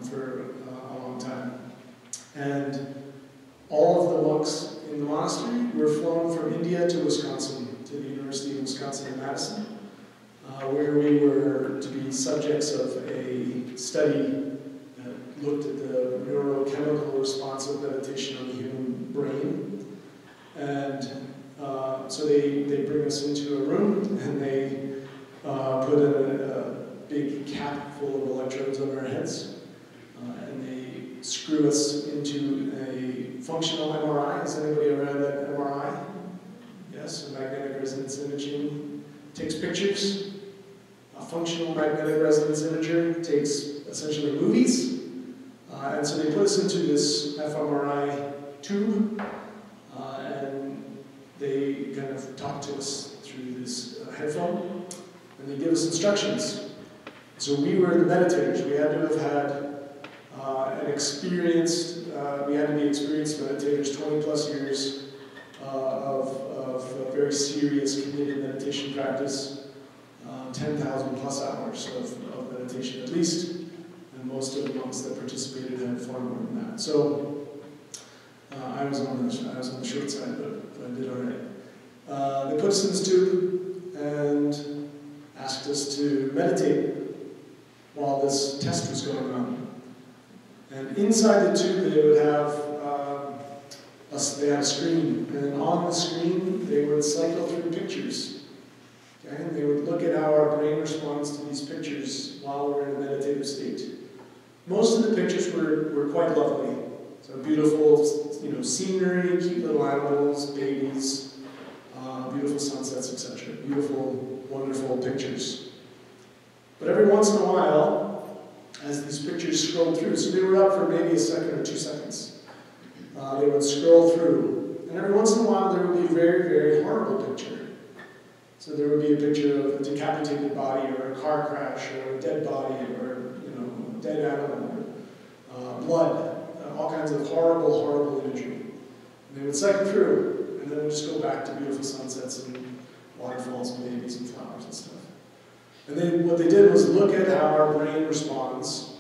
for a long time. And all of the monks in the monastery were flown from India to Wisconsin, to the University of Wisconsin in Madison, where we were to be subjects of a study that looked at the neurochemical response of meditation on the human brain. And so they bring us into a room and they put a big cap full of electrodes on our heads. And they screw us into a functional MRI. Has anybody ever had that MRI? Yes, a magnetic resonance imaging. Takes pictures. A functional magnetic resonance imager takes essentially movies. And so they put us into this fMRI tube. And they kind of talk to us through this headphone. And they give us instructions. So we were the meditators. We had to have had we had to be experienced meditators, 20 plus years of very serious committed meditation practice, 10,000 plus hours of meditation at least, and most of the monks that participated had far more than that. So I was on the short side, but I did all right. They put us in this tube and asked us to meditate while this test was going on. And inside the tube, they would have they had a screen, and on the screen, they would cycle through pictures. Okay? And they would look at how our brain responds to these pictures while we're in a meditative state. Most of the pictures were quite lovely. So beautiful, scenery, cute little animals, babies, beautiful sunsets, etc. Beautiful, wonderful pictures. But every once in a while, as these pictures scrolled through, so they were up for maybe a second or 2 seconds, they would scroll through, and every once in a while there would be a very, very horrible picture. So there would be a picture of a decapitated body, or a car crash, or a dead body, or a dead animal, blood, all kinds of horrible, horrible imagery. And they would cycle through, and then we'd just go back to beautiful sunsets and waterfalls and babies and flowers and stuff. And then what they did was look at how our brain responds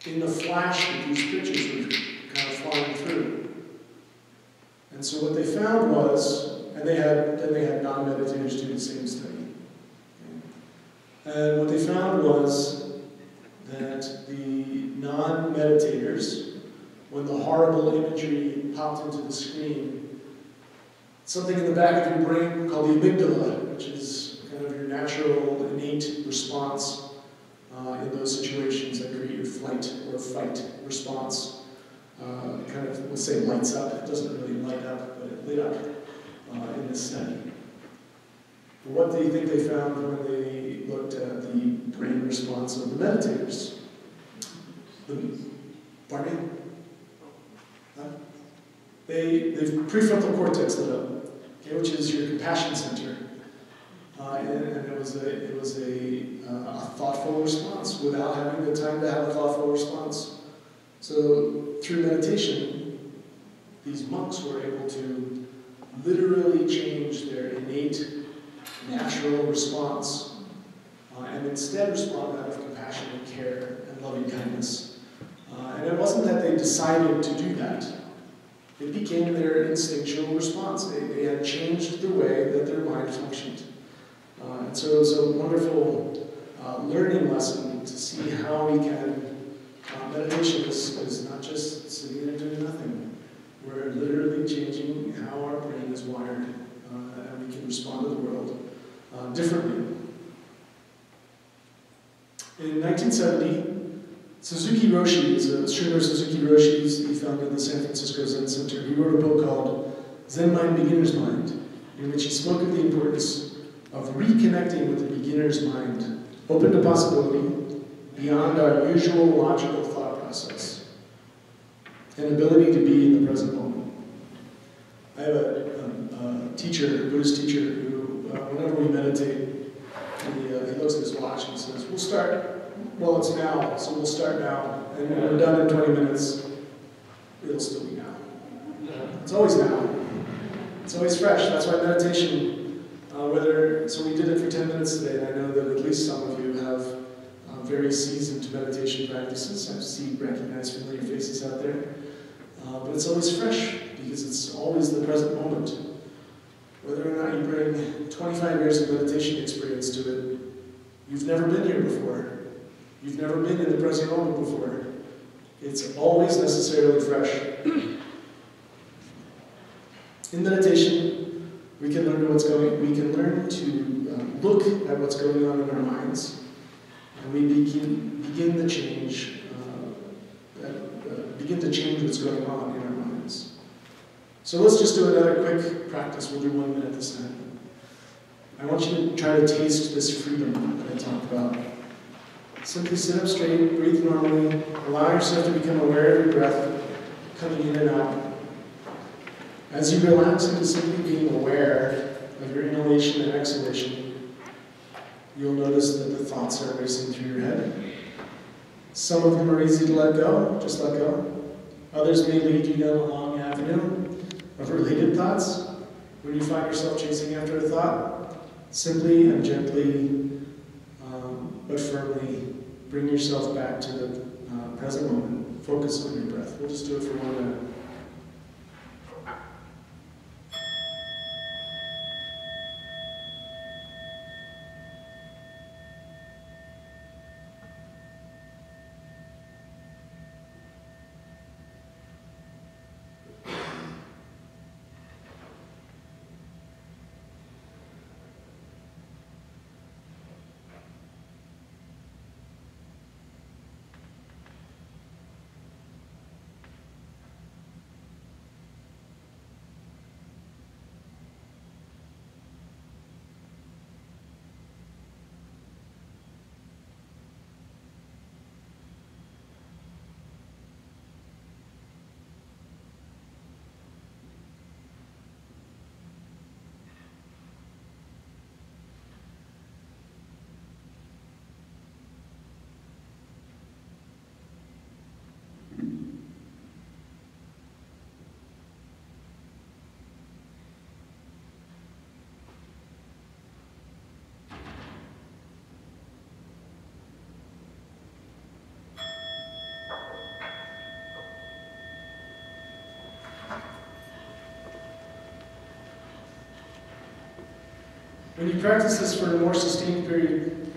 in the flash that these pictures were kind of flying through. And so what they found was, and they had non-meditators do the same study. And what they found was that the non-meditators, when the horrible imagery popped into the screen, something in the back of your brain called the amygdala, which is kind of your natural, innate response in those situations that create your flight or fight response, kind of, let's say, lights up. It doesn't really light up, but it lit up in this study. What do you think they found when they looked at the brain response of the meditators? Pardon me? Huh? The prefrontal cortex lit up, okay, which is your compassion center. And it was a thoughtful response without having the time to have a thoughtful response. So through meditation, these monks were able to literally change their innate, natural response, and instead respond out of compassion and care and loving kindness. And it wasn't that they decided to do that. It became their instinctual response. They had changed the way that their mind functioned. And so it was a wonderful learning lesson to see how we can, meditation is not just sitting there doing nothing. We're literally changing how our brain is wired, and we can respond to the world differently. In 1970, Suzuki Roshi, Sridhar Suzuki Roshi, he founded the San Francisco Zen Center. He wrote a book called Zen Mind, Beginner's Mind, in which he spoke of the importance of reconnecting with the beginner's mind, open to possibility, beyond our usual logical thought process, and ability to be in the present moment. I have a teacher, a Buddhist teacher, who, whenever we meditate, he looks at his watch and says, "We'll start, well, it's now, so we'll start now, and when we're done in 20 minutes, it'll still be now." It's always now. It's always fresh. That's why meditation, so we did it for 10 minutes today, and I know that at least some of you have very seasoned meditation practices. I recognize familiar faces out there. But it's always fresh, because it's always the present moment. Whether or not you bring 25 years of meditation experience to it, you've never been here before. You've never been in the present moment before. It's always necessarily fresh. In meditation, we can learn to look at what's going on in our minds, and we begin to change what's going on in our minds. So let's just do another quick practice. We'll do 1 minute this time. I want you to try to taste this freedom that I talked about. Simply sit up straight, breathe normally, allow yourself to become aware of your breath coming in and out. As you relax into simply being aware of your inhalation and exhalation, you'll notice that the thoughts are racing through your head. Some of them are easy to let go, just let go. Others may lead you down a long avenue of related thoughts. When you find yourself chasing after a thought, simply and gently, but firmly, bring yourself back to the present moment. Focus on your breath. We'll just do it for 1 minute. When you practice this for a more sustained period,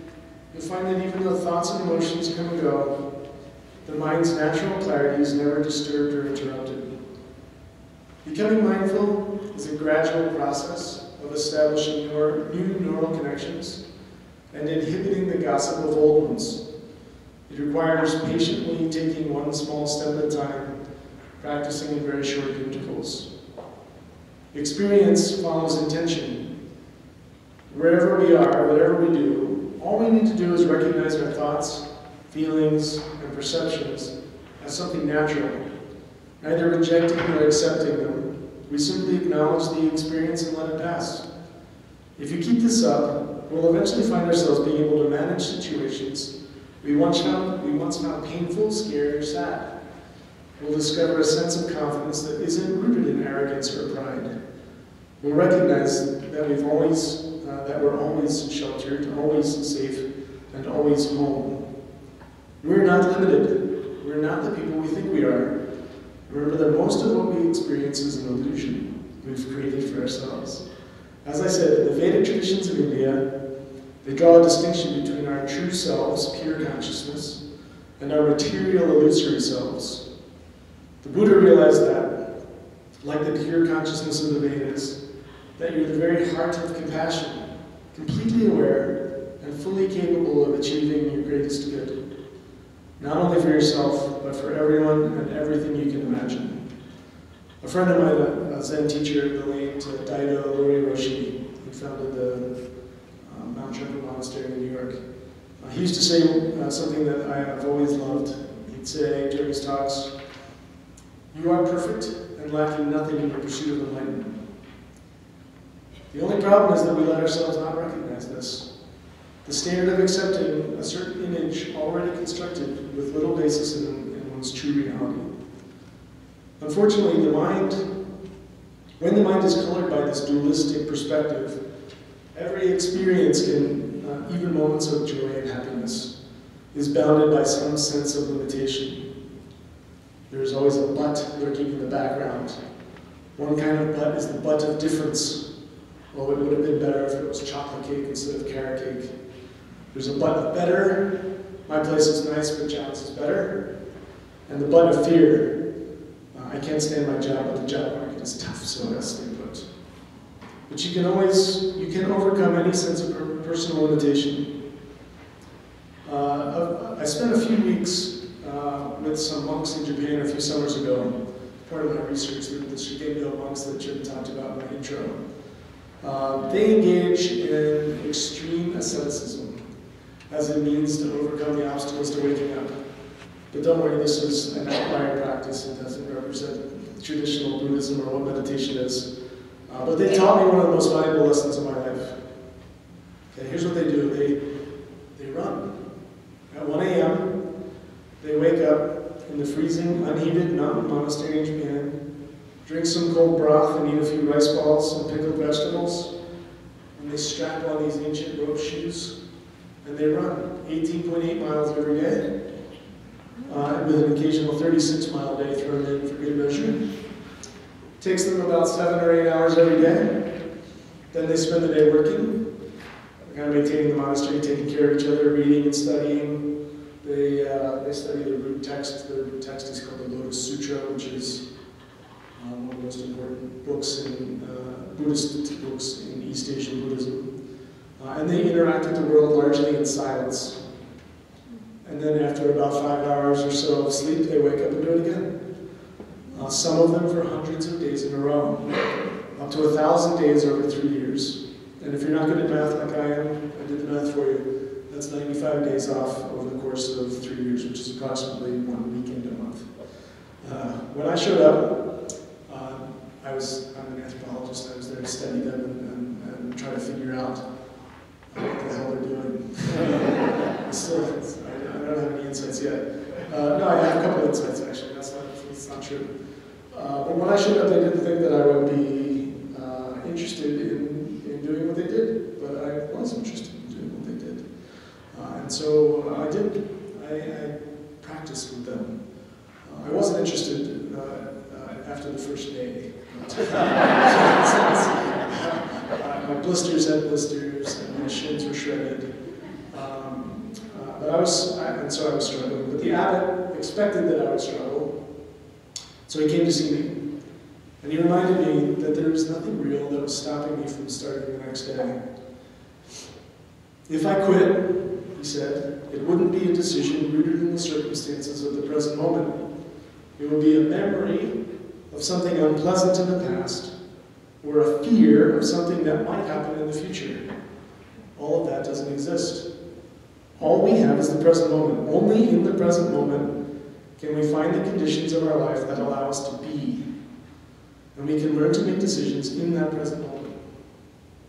you'll find that even though thoughts and emotions come and go, the mind's natural clarity is never disturbed or interrupted. Becoming mindful is a gradual process of establishing new neural connections and inhibiting the gossip of old ones. It requires patiently taking one small step at a time, practicing in very short intervals. Experience follows intention. Wherever we are, whatever we do, all we need to do is recognize our thoughts, feelings, and perceptions as something natural, neither rejecting nor accepting them. We simply acknowledge the experience and let it pass. If you keep this up, we'll eventually find ourselves being able to manage situations we once found painful, scary, or sad. We'll discover a sense of confidence that isn't rooted in arrogance or pride. We'll recognize that we're always sheltered, always safe, and always home. We're not limited. We're not the people we think we are. Remember that most of what we experience is an illusion we've created for ourselves. As I said, in the Vedic traditions of India, they draw a distinction between our true selves, pure consciousness, and our material illusory selves. The Buddha realized that, like the pure consciousness of the Vedas, that you're the very heart of compassion, completely aware and fully capable of achieving your greatest good, not only for yourself, but for everyone and everything you can imagine. A friend of mine, a Zen teacher, the late Daido Lori Roshi, who founded the Mount Tremper Monastery in New York, he used to say something that I have always loved. He'd say during his talks, "You are perfect and lacking nothing in your pursuit of enlightenment." The only problem is that we let ourselves not recognize this. The standard of accepting a certain image already constructed with little basis in one's true reality. Unfortunately, when the mind is colored by this dualistic perspective, every experience even moments of joy and happiness, is bounded by some sense of limitation. There's always a but lurking in the background. One kind of but is the but of difference. Well, it would have been better if it was chocolate cake instead of carrot cake. There's a but of better. My place is nice, but John's is better. And the but of fear. I can't stand my job, but the job market is tough, so I'll stay put. But you can overcome any sense of personal limitation. I spent a few weeks with some monks in Japan a few summers ago, part of my research, the Shigendo monks that Jim talked about in my intro. They engage in extreme asceticism as a means to overcome the obstacles to waking up. But don't worry, this is an outlier practice. It doesn't represent traditional Buddhism or what meditation is. But they taught me one of the most valuable lessons of my life. Okay, here's what they do. They run. At 1 a.m., they wake up in the freezing, unheated mountain monastery in Japan, drink some cold broth and eat a few rice balls and pickled vegetables, and they strap on these ancient rope shoes, and they run 18.8 miles every day, with an occasional 36-mile day thrown in for good measure. Takes them about 7 or 8 hours every day. Then they spend the day working, kind of maintaining the monastery, taking care of each other, reading and studying. They study the root text. The root text is called the Lotus Sutra, which is one of the most important books in Buddhist books in East Asian Buddhism. And they interact with the world largely in silence. And then after about 5 hours or so of sleep, they wake up and do it again. Some of them for hundreds of days in a row, up to 1,000 days over 3 years. And if you're not good at math like I am, I did the math for you, that's 95 days off over the course of 3 years, which is approximately 1 weekend a month. When I showed up, I'm an anthropologist. I was there to study them and try to figure out what the hell they're doing. I don't have any insights yet. No, I have a couple of insights actually. That's not true. But when I showed up, they didn't think that I would be interested in doing what they did, but I was interested in doing what they did. And so I did. I practiced with them. I wasn't interested after the first day. My blisters had blisters, and my shins were shredded. And so I was struggling. But the abbot expected that I would struggle, so he came to see me. And he reminded me that there was nothing real that was stopping me from starting the next day. If I quit, he said, it wouldn't be a decision rooted in the circumstances of the present moment. It would be a memory of something unpleasant in the past, or a fear of something that might happen in the future. All of that doesn't exist. All we have is the present moment. Only in the present moment can we find the conditions of our life that allow us to be. And we can learn to make decisions in that present moment.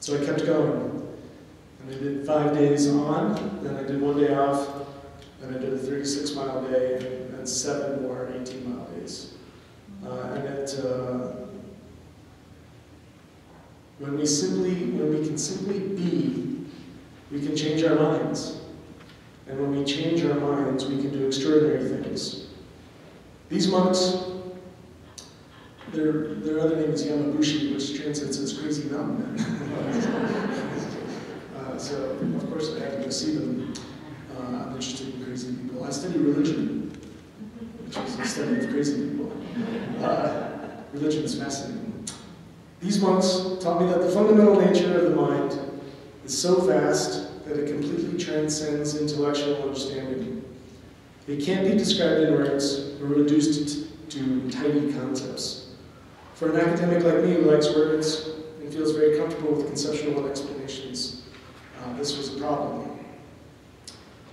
So I kept going. And I did 5 days on, then I did 1 day off, then I did a 36-mile day, and 7 more 18-mile days. When we can simply be, we can change our minds. And when we change our minds, we can do extraordinary things. These monks, their other name is Yamabushi, which translates as crazy mountain men. So, of course, I had to go see them. I'm interested in crazy people. I study religion, which is the study of crazy people. Religion is fascinating. These monks taught me that the fundamental nature of the mind is so vast that it completely transcends intellectual understanding. It can't be described in words or reduced to tiny concepts. For an academic like me who likes words and feels very comfortable with conceptual explanations, this was a problem.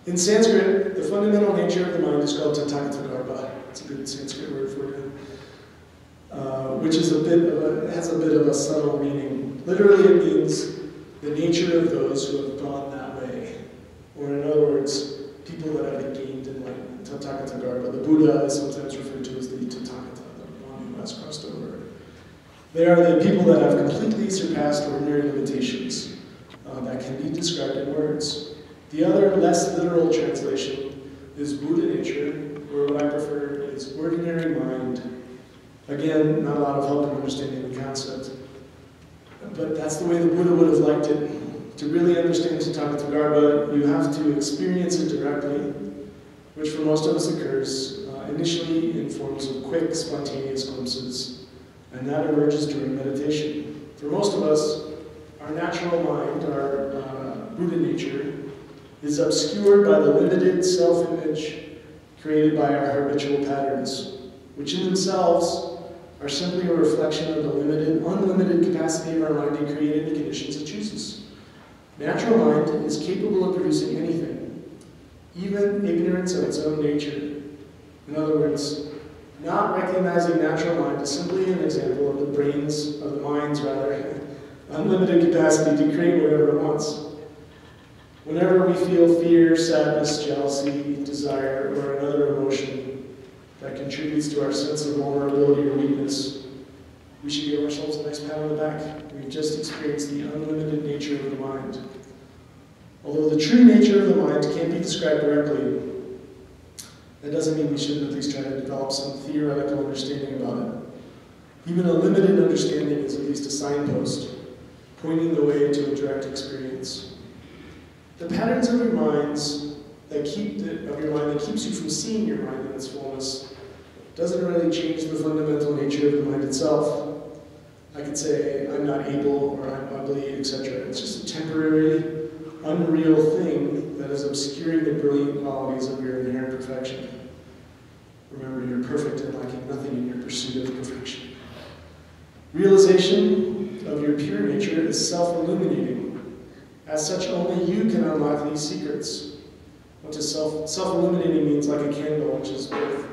In Sanskrit, the fundamental nature of the mind is called Tathagata. It's a good Sanskrit word for you. Which is has a bit of a subtle meaning. Literally, it means the nature of those who have gone that way. Or in other words, people that have gained enlightenment. Tathagata. The Buddha is sometimes referred to as the Tathagata, the one who has crossed over. They are the people that have completely surpassed ordinary limitations that can be described in words. The other, less literal translation is Buddha nature, or what I prefer is ordinary mind. Again, not a lot of help in understanding the concept. But that's the way the Buddha would have liked it. To really understand Tathagata, you have to experience it directly, which for most of us occurs initially in forms of quick, spontaneous glimpses, and that emerges during meditation. For most of us, our natural mind, our Buddha nature, is obscured by the limited self-image created by our habitual patterns, which in themselves are simply a reflection of the unlimited capacity of our mind to create any conditions it chooses. Natural mind is capable of producing anything, even ignorance of its own nature. In other words, not recognizing natural mind is simply an example of the mind's unlimited capacity to create whatever it wants. Whenever we feel fear, sadness, jealousy, desire, or another emotion that contributes to our sense of vulnerability or weakness, we should give ourselves a nice pat on the back. We've just experienced the unlimited nature of the mind. Although the true nature of the mind can't be described directly, that doesn't mean we shouldn't at least try to develop some theoretical understanding about it. Even a limited understanding is at least a signpost, pointing the way to a direct experience. The patterns of your mind that keeps you from seeing your mind in its fullness doesn't really change the fundamental nature of the mind itself. I could say, I'm not able, or I'm ugly, etc. It's just a temporary, unreal thing that is obscuring the brilliant qualities of your inherent perfection. Remember, you're perfect and lacking nothing in your pursuit of perfection. Realization of your pure nature is self-illuminating. As such, only you can unlock these secrets. What does self-illuminating means? Like a candle, which is both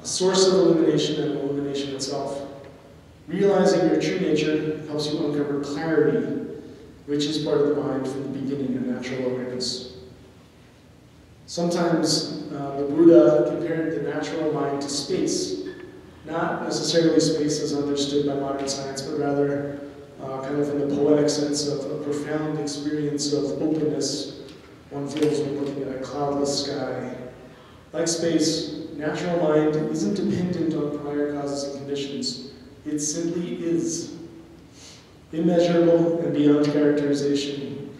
a source of illumination and illumination itself. Realizing your true nature helps you uncover clarity, which is part of the mind from the beginning of natural awareness. Sometimes the Buddha compared the natural mind to space. Not necessarily space as understood by modern science, but rather kind of in the poetic sense of a profound experience of openness one feels when looking at a cloudless sky. Like space, natural mind isn't dependent on prior causes and conditions. It simply is. immeasurable and beyond characterization,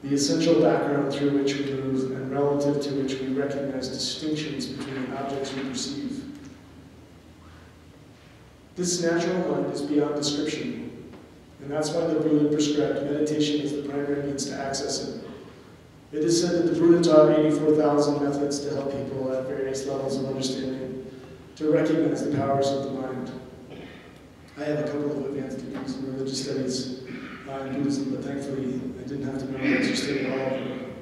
the essential background through which we move and relative to which we recognize distinctions between the objects we perceive. This natural mind is beyond description, and that's why the Buddha prescribed meditation as the primary means to access it. It is said that the Buddha taught 84,000 methods to help people at various levels of understanding to recognize the powers of the mind. I have a couple of advanced degrees in religious studies in Buddhism, but thankfully I didn't have to memorize or study all of them.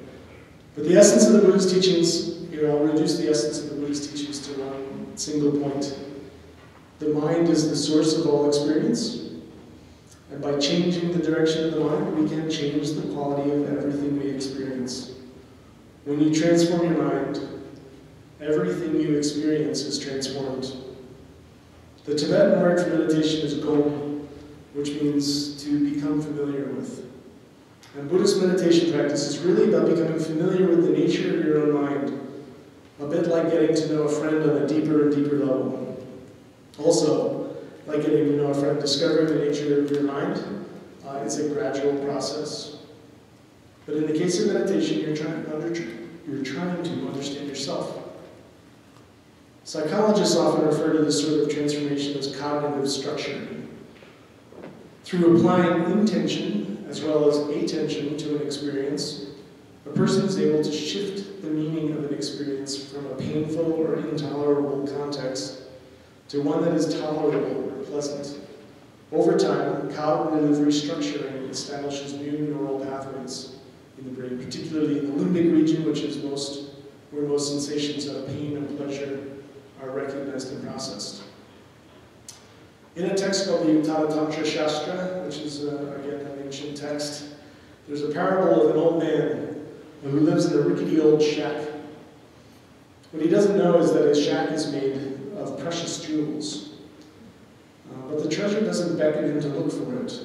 But the essence of the Buddha's teachings, here I'll reduce the essence of the Buddha's teachings to one single point. The mind is the source of all experience, and by changing the direction of the mind, we can change the quality of everything we experience. When you transform your mind, everything you experience is transformed. The Tibetan word for meditation is gom, which means to become familiar with. And Buddhist meditation practice is really about becoming familiar with the nature of your own mind, a bit like getting to know a friend on a deeper and deeper level. Also, like getting to know a friend, discovering the nature of your mind is a gradual process. But in the case of meditation, you're trying to understand yourself. Psychologists often refer to this sort of transformation as cognitive structuring. Through applying intention as well as attention to an experience, a person is able to shift the meaning of an experience from a painful or intolerable context to one that is tolerable or pleasant. Over time, cognitive restructuring establishes new neural pathways in the brain, particularly in the limbic region, which is where most sensations of pain and pleasure are recognized and processed. In a text called the Uttara Tantra Shastra, which is, again, an ancient text, there's a parable of an old man who lives in a rickety old shack. What he doesn't know is that his shack is made of precious jewels. But the treasure doesn't beckon him to look for it.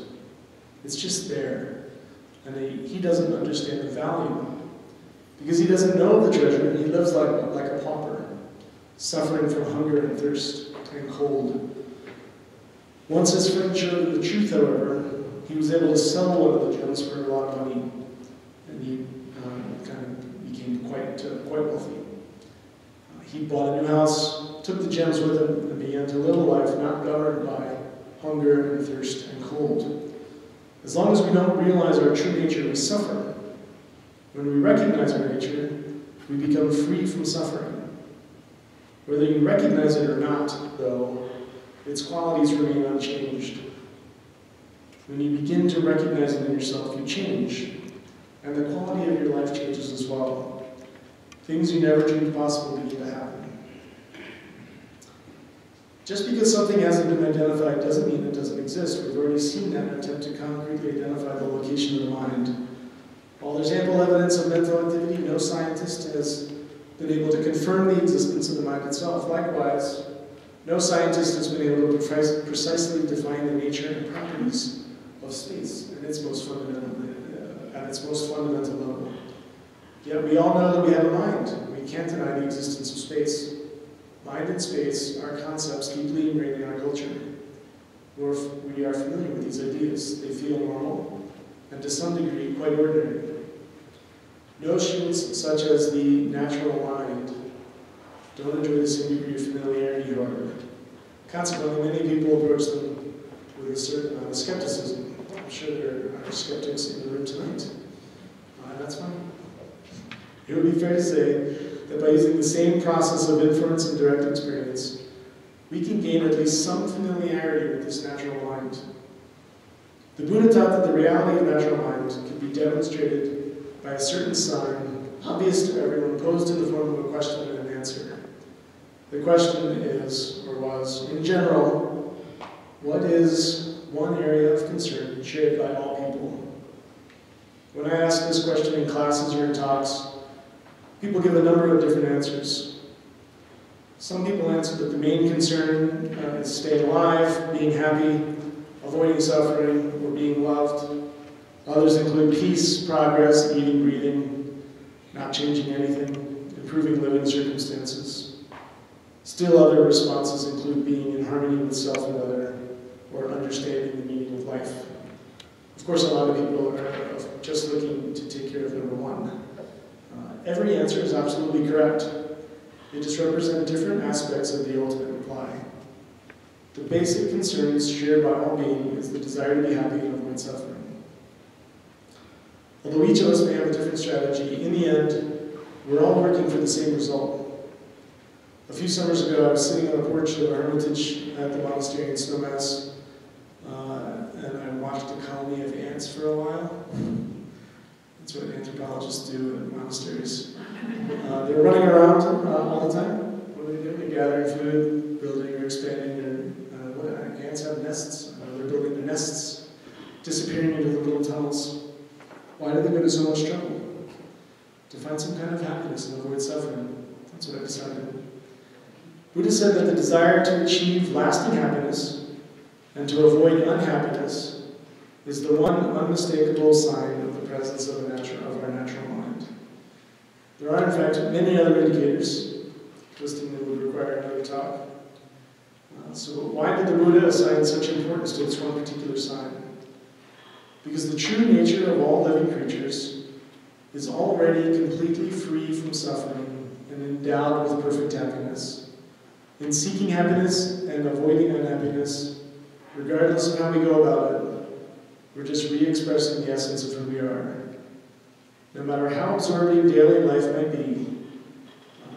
It's just there. And he doesn't understand the value. Because he doesn't know the treasure, he lives like a pauper, suffering from hunger and thirst and cold. Once his friend showed him the truth, however, he was able to sell one of the gems for a lot of money. And he kind of became quite wealthy. He bought a new house, took the gems with him, and began to live a life not governed by hunger and thirst and cold. As long as we don't realize our true nature, we suffer. When we recognize our nature, we become free from suffering. Whether you recognize it or not, though, its qualities remain unchanged. When you begin to recognize it in yourself, you change, and the quality of your life changes as well. Things you never dreamed possible begin to happen. Just because something hasn't been identified doesn't mean it doesn't exist. We've already seen that in an attempt to concretely identify the location of the mind. While there's ample evidence of mental activity, no scientist has been able to confirm the existence of the mind itself. Likewise, no scientist has been able to precisely define the nature and properties of space at its most fundamental level. Yet we all know that we have a mind. We can't deny the existence of space. Mind and space are concepts deeply ingrained in our culture. We are familiar with these ideas. They feel normal, and to some degree, quite ordinary. Notions such as the natural mind don't enjoy the same degree of familiarity, however. Consequently, many people approach them with a certain amount of skepticism. I'm sure there are skeptics in the room tonight. That's fine. It would be fair to say that by using the same process of inference and direct experience, we can gain at least some familiarity with this natural mind. The Buddha taught that the reality of natural mind can be demonstrated by a certain sign, obvious to everyone, posed in the form of a question and an answer. The question is, or was, in general, what is one area of concern shared by all people? When I ask this question in classes or in talks, people give a number of different answers. Some people answer that the main concern is staying alive, being happy, avoiding suffering, or being loved. Others include peace, progress, eating, breathing, not changing anything, improving living circumstances. Still other responses include being in harmony with self and other, or understanding the meaning of life. Of course, a lot of people are just looking to take care of number one. Every answer is absolutely correct. They just represent different aspects of the ultimate reply. The basic concerns shared by all being is the desire to be happy and avoid suffering. Although each of us may have a different strategy, in the end, we're all working for the same result. A few summers ago, I was sitting on the porch of a hermitage at the monastery in Snowmass, and I watched a colony of ants for a while. That's what anthropologists do in monasteries. They're running around all the time. What are they doing? They're gathering food, building or expanding their, ants have nests. They're building their nests, disappearing into the little tunnels. Why do they go to so much trouble? To find some kind of happiness and avoid suffering. That's what I decided. Buddha said that the desire to achieve lasting happiness and to avoid unhappiness is the one unmistakable sign of the presence of our natural mind. There are, in fact, many other indicators. Listing them would require another talk. So why did the Buddha assign such importance to this one particular sign? Because the true nature of all living creatures is already completely free from suffering and endowed with perfect happiness. In seeking happiness and avoiding unhappiness, regardless of how we go about it, we're just re-expressing the essence of who we are. No matter how absorbing daily life might be,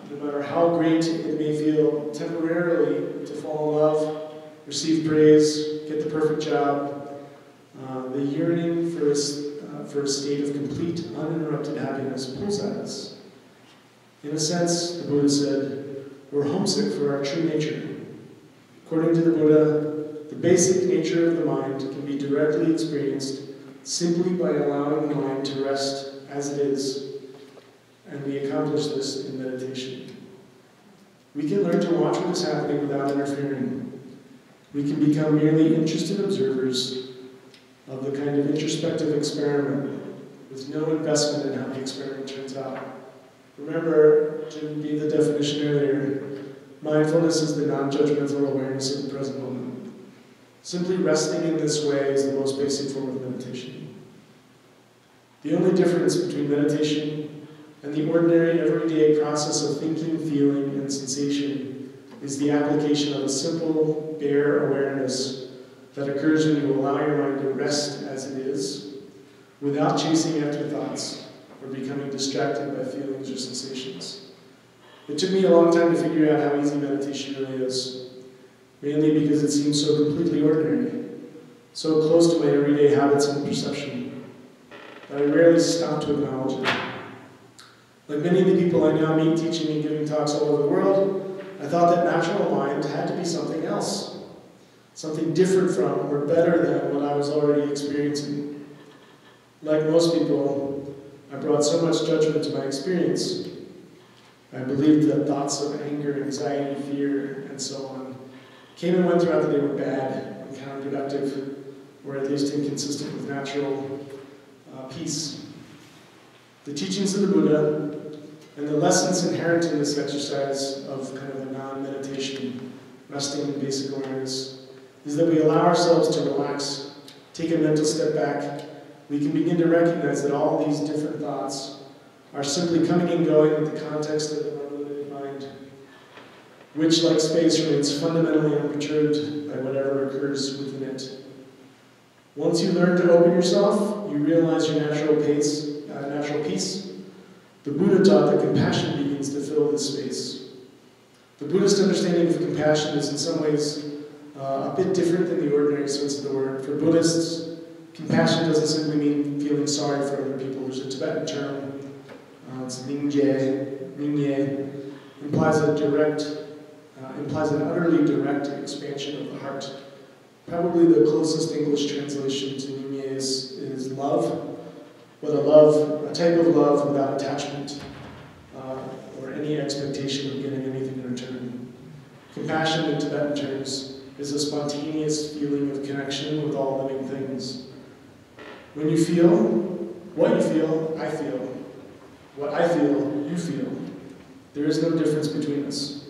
no matter how great it may feel temporarily to fall in love, receive praise, get the perfect job, the yearning for a state of complete, uninterrupted happiness pulls at us. In a sense, the Buddha said, we're homesick for our true nature. According to the Buddha, the basic nature of the mind can be directly experienced simply by allowing the mind to rest as it is, and we accomplish this in meditation. We can learn to watch what is happening without interfering. We can become merely interested observers of the kind of introspective experiment with no investment in how the experiment turns out. Remember, to repeat the definition earlier, mindfulness is the non-judgmental awareness of the present moment. Simply resting in this way is the most basic form of meditation. The only difference between meditation and the ordinary, everyday process of thinking, feeling, and sensation is the application of a simple, bare awareness that occurs when you allow your mind to rest as it is, without chasing after thoughts or becoming distracted by feelings or sensations. It took me a long time to figure out how easy meditation really is, mainly because it seems so completely ordinary, so close to my everyday habits and perception, that I rarely stop to acknowledge it. Like many of the people I now meet teaching and giving talks all over the world, I thought that natural mind had to be something else, something different from or better than what I was already experiencing. Like most people, I brought so much judgment to my experience. I believed that thoughts of anger, anxiety, fear, and so on came and went throughout the day were bad and counterproductive, or at least inconsistent with natural peace. The teachings of the Buddha and the lessons inherent in this exercise of kind of a non-meditation, resting in basic awareness, is that we allow ourselves to relax, take a mental step back. We can begin to recognize that all these different thoughts are simply coming and going with the context of our limited mind, which, like space, remains fundamentally unperturbed by whatever occurs within it. Once you learn to open yourself, you realize your natural peace. The Buddha taught that compassion begins to fill this space. The Buddhist understanding of compassion is in some ways a bit different than the ordinary sense of the word. For Buddhists, compassion doesn't simply mean feeling sorry for other people. There's a Tibetan term, it's Ningye, implies an utterly direct expansion of the heart. Probably the closest English translation to Ningye is love, but a type of love without attachment or any expectation of getting anything in return. Compassion in Tibetan terms is a spontaneous feeling of connection with all living things. When you feel what you feel, I feel. What I feel, you feel. There is no difference between us.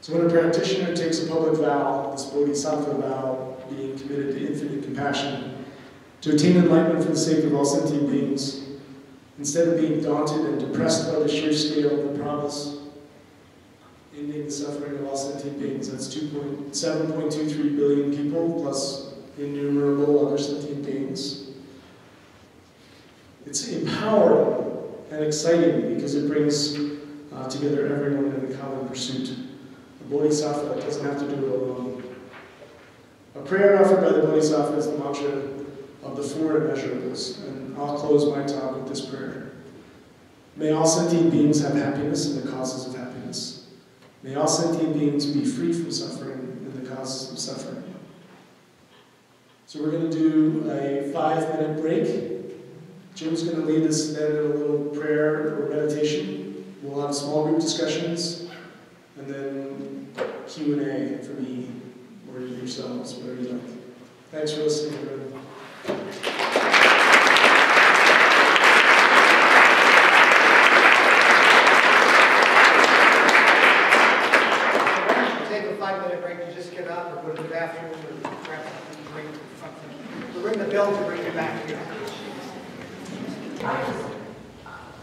So when a practitioner takes a public vow, this bodhisattva vow, being committed to infinite compassion, to attain enlightenment for the sake of all sentient beings, instead of being daunted and depressed by the sheer scale of the promise, ending the suffering of all sentient beings. That's 7.23 billion people, plus innumerable other sentient beings. It's empowering and exciting because it brings together everyone in a common pursuit. A bodhisattva doesn't have to do it alone. A prayer offered by the bodhisattva is the mantra of the four immeasurables, and I'll close my talk with this prayer. May all sentient beings have happiness and the causes of happiness. May all sentient beings be free from suffering and the causes of suffering. So we're going to do a 5-minute break. Jim's going to lead us then in a little prayer or meditation. We'll have small group discussions, and then Q&A for me, or yourselves, whatever you like. Thanks for listening, everyone. Take a 5-minute break to just get up or go to the bathroom or grab something to drink or something. We'll ring the bell to bring you back here. I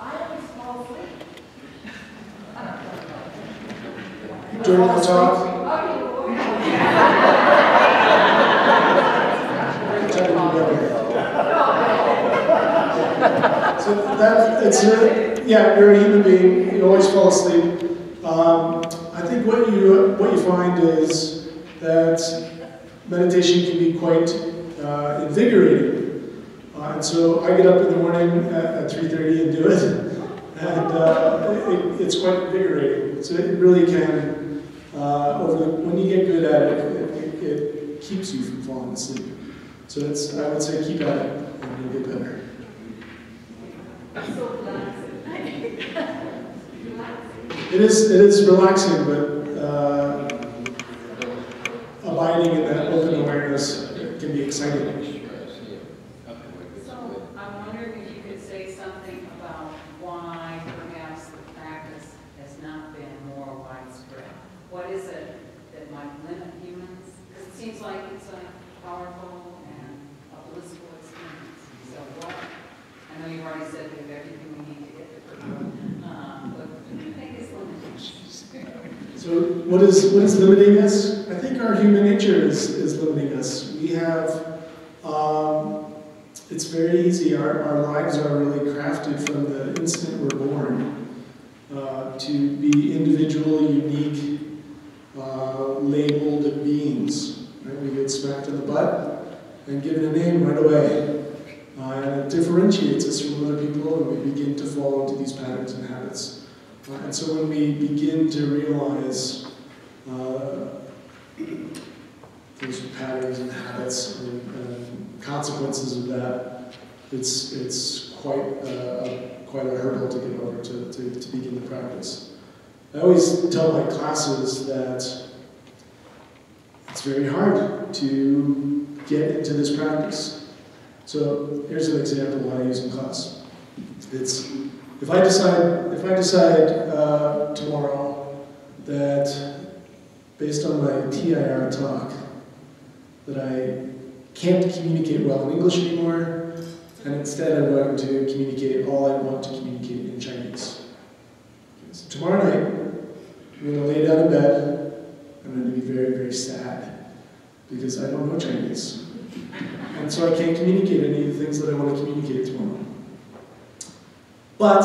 always fall asleep. During the talk, you're a human being. You always fall asleep. I think what you find is that meditation can be quite invigorating. And so I get up in the morning at 3:30 and do it, and it's quite invigorating. So it really can, when you get good at it, it keeps you from falling asleep. So I would say keep at it, and you'll get better. So relaxing. It is relaxing, but abiding in that open awareness can be exciting. So I'm wondering if you could say something about why perhaps the practice has not been more widespread. What is it that might limit humans? Because it seems like it's a powerful and a blissful experience. So what? I know you've already said we have everything we need to get to Purdue, but what do you think is limiting? So what is limiting us? I think our human nature is limiting us. We have, it's very easy, our lives are really crafted from the instant we're born to be individual, unique, labeled beings. Right? We get smacked in the butt and given a name right away. And it differentiates us from other people, and we begin to fall into these patterns and habits. And so when we begin to realize those patterns and habits and consequences of that, it's quite a hurdle to get over to begin the practice. I always tell my classes that it's very hard to get into this practice. So here's an example I use in class. It's if I decide tomorrow that based on my TIR talk that I can't communicate well in English anymore, and instead I'm going to communicate all I want to communicate in Chinese. So tomorrow night, I'm going to lay down in bed. I'm going to be very, very sad because I don't know Chinese. And so I can't communicate any of the things that I want to communicate tomorrow. But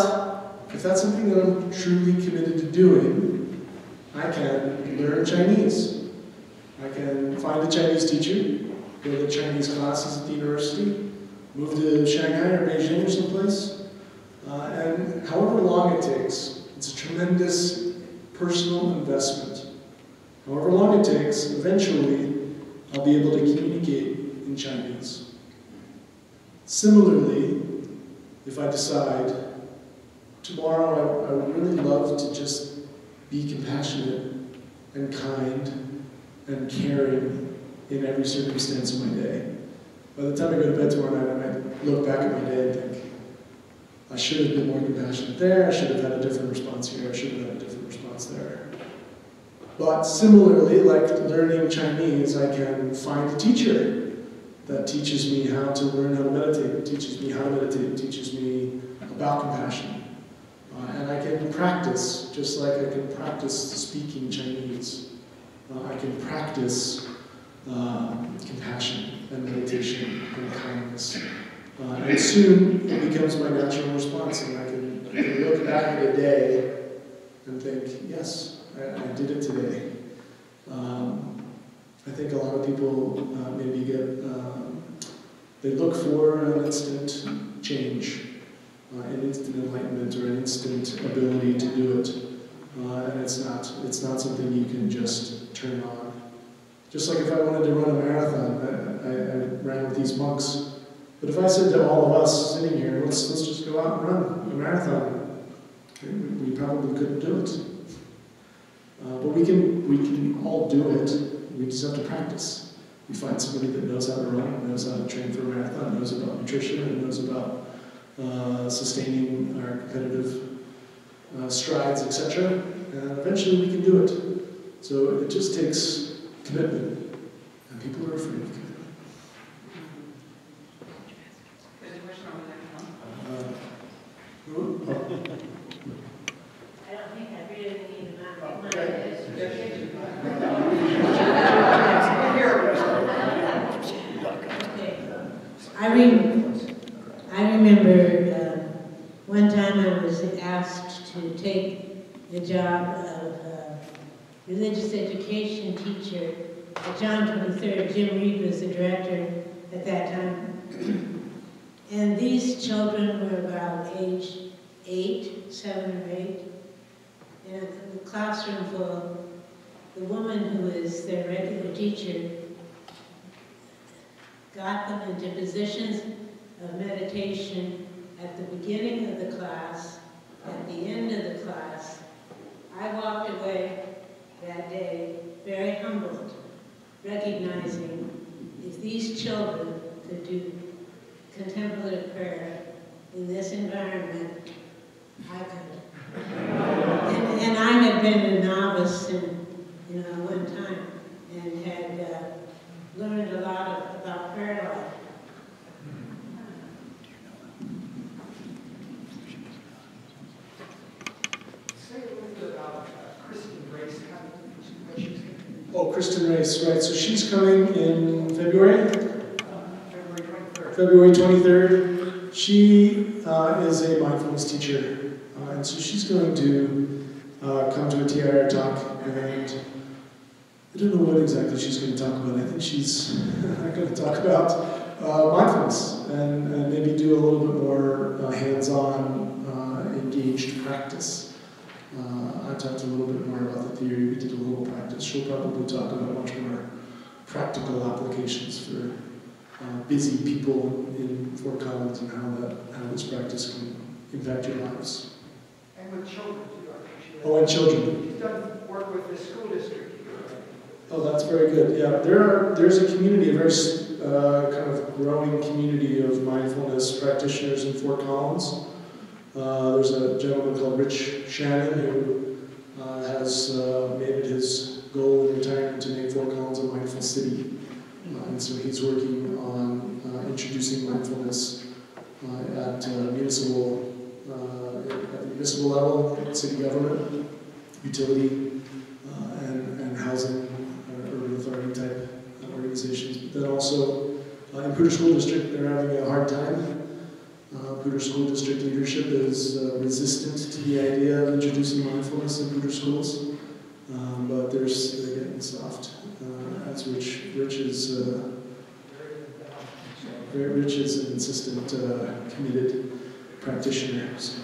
if that's something that I'm truly committed to doing, I can learn Chinese. I can find a Chinese teacher, go to Chinese classes at the university, move to Shanghai or Beijing or someplace, and however long it takes, it's a tremendous personal investment. However long it takes, eventually I'll be able to communicate in Chinese. Similarly, if I decide tomorrow I would really love to just be compassionate and kind and caring in every circumstance of my day. By the time I go to bed tomorrow night, I might look back at my day and think, I should have been more compassionate there, I should have had a different response here, I should have had a different response there. But similarly, like learning Chinese, I can find a teacher that teaches me how to learn how to meditate, it teaches me how to meditate, it teaches me about compassion. And I can practice, just like I can practice speaking Chinese. I can practice compassion and meditation and kindness. And soon it becomes my natural response, and I can look back at a day and think, yes, I did it today. I think a lot of people maybe they look for an instant change, an instant enlightenment, or an instant ability to do it. And it's not something you can just turn on. Just like if I wanted to run a marathon, I ran with these monks. But if I said to all of us sitting here, let's just go out and run a marathon, we probably couldn't do it. But we can all do it. We just have to practice. We find somebody that knows how to run, knows how to train for a marathon, knows about nutrition, and knows about sustaining our competitive strides, etc. And eventually we can do it. So it just takes commitment, and people are afraid of commitment. There's a question over I don't think I really need my I remember one time I was asked to take the job of religious education teacher at John 23rd. Jim Reed was the director at that time. And these children were about age 7 or 8. In a classroom full, the woman who was their regular teacher got them into positions of meditation at the beginning of the class, at the end of the class. I walked away that day very humbled, recognizing if these children could do contemplative prayer in this environment, I could. And I had been a novice one time and had learned a lot about prayer life. Say a little bit about Kristen Grace, what she's going to do. Oh, Kristen Race, right. So she's coming in February? February 23rd. She is a mindfulness teacher. And so she's going to come to a TIR talk, and I don't know what exactly she's going to talk about. I think she's going to talk about mindfulness and maybe do a little bit more hands-on, engaged practice. I talked a little bit more about the theory. We did a little practice. She'll probably talk about much more practical applications for busy people in Fort Collins and how this practice can impact your lives. And with children, too, I think she has. Oh, and children. She's done work with the school district. Oh, that's very good. Yeah, there's a community, a very kind of growing community of mindfulness practitioners in Fort Collins. There's a gentleman called Rich Shannon who has made it his goal in retirement to make Fort Collins a mindful city. And so he's working on introducing mindfulness at the municipal level, city government, utility, and housing, urban authority type organizations. But then also in Poudre School District, they're having a hard time. Poudre School District leadership is resistant to the idea of introducing mindfulness in Poudre schools, but they're getting soft. As Rich is an insistent, committed practitioner. So.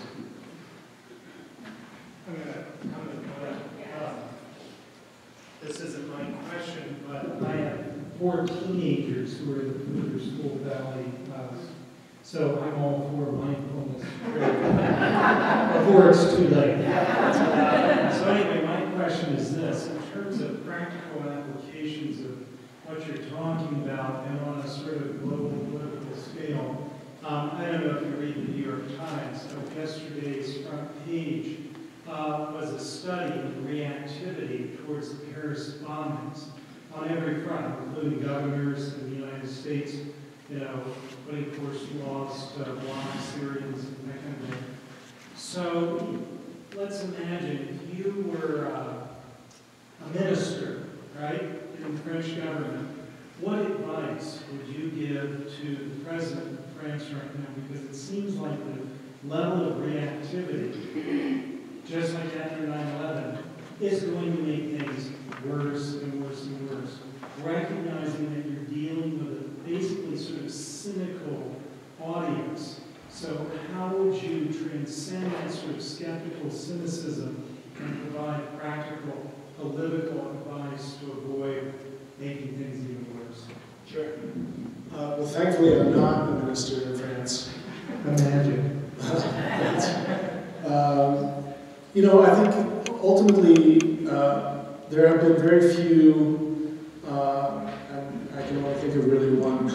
I'm going to comment on that. This isn't my question, but I have 4 teenagers who are in the Poudre School Valley. So I'm all for mindfulness before it's too late. So anyway, my question is this. In terms of practical applications of what you're talking about and on a sort of global political scale, I don't know if you read the New York Times, but yesterday's front page was a study of reactivity towards the Paris bombings. on every front, including governors in the United States, putting force laws to block Syrians and that kind of thing. So let's imagine if you were a minister, right, in the French government. What advice would you give to the president of France right now? Because it seems like the level of reactivity, just like after 9/11, is going to make things worse and worse and worse. Recognizing that you're dealing with a basically sort of cynical audience. So how would you transcend that sort of skeptical cynicism and provide practical political advice to avoid making things even worse? Sure. Well, thankfully, I'm not a minister in France. Imagine. I think ultimately there have been very few, and I can only think of really one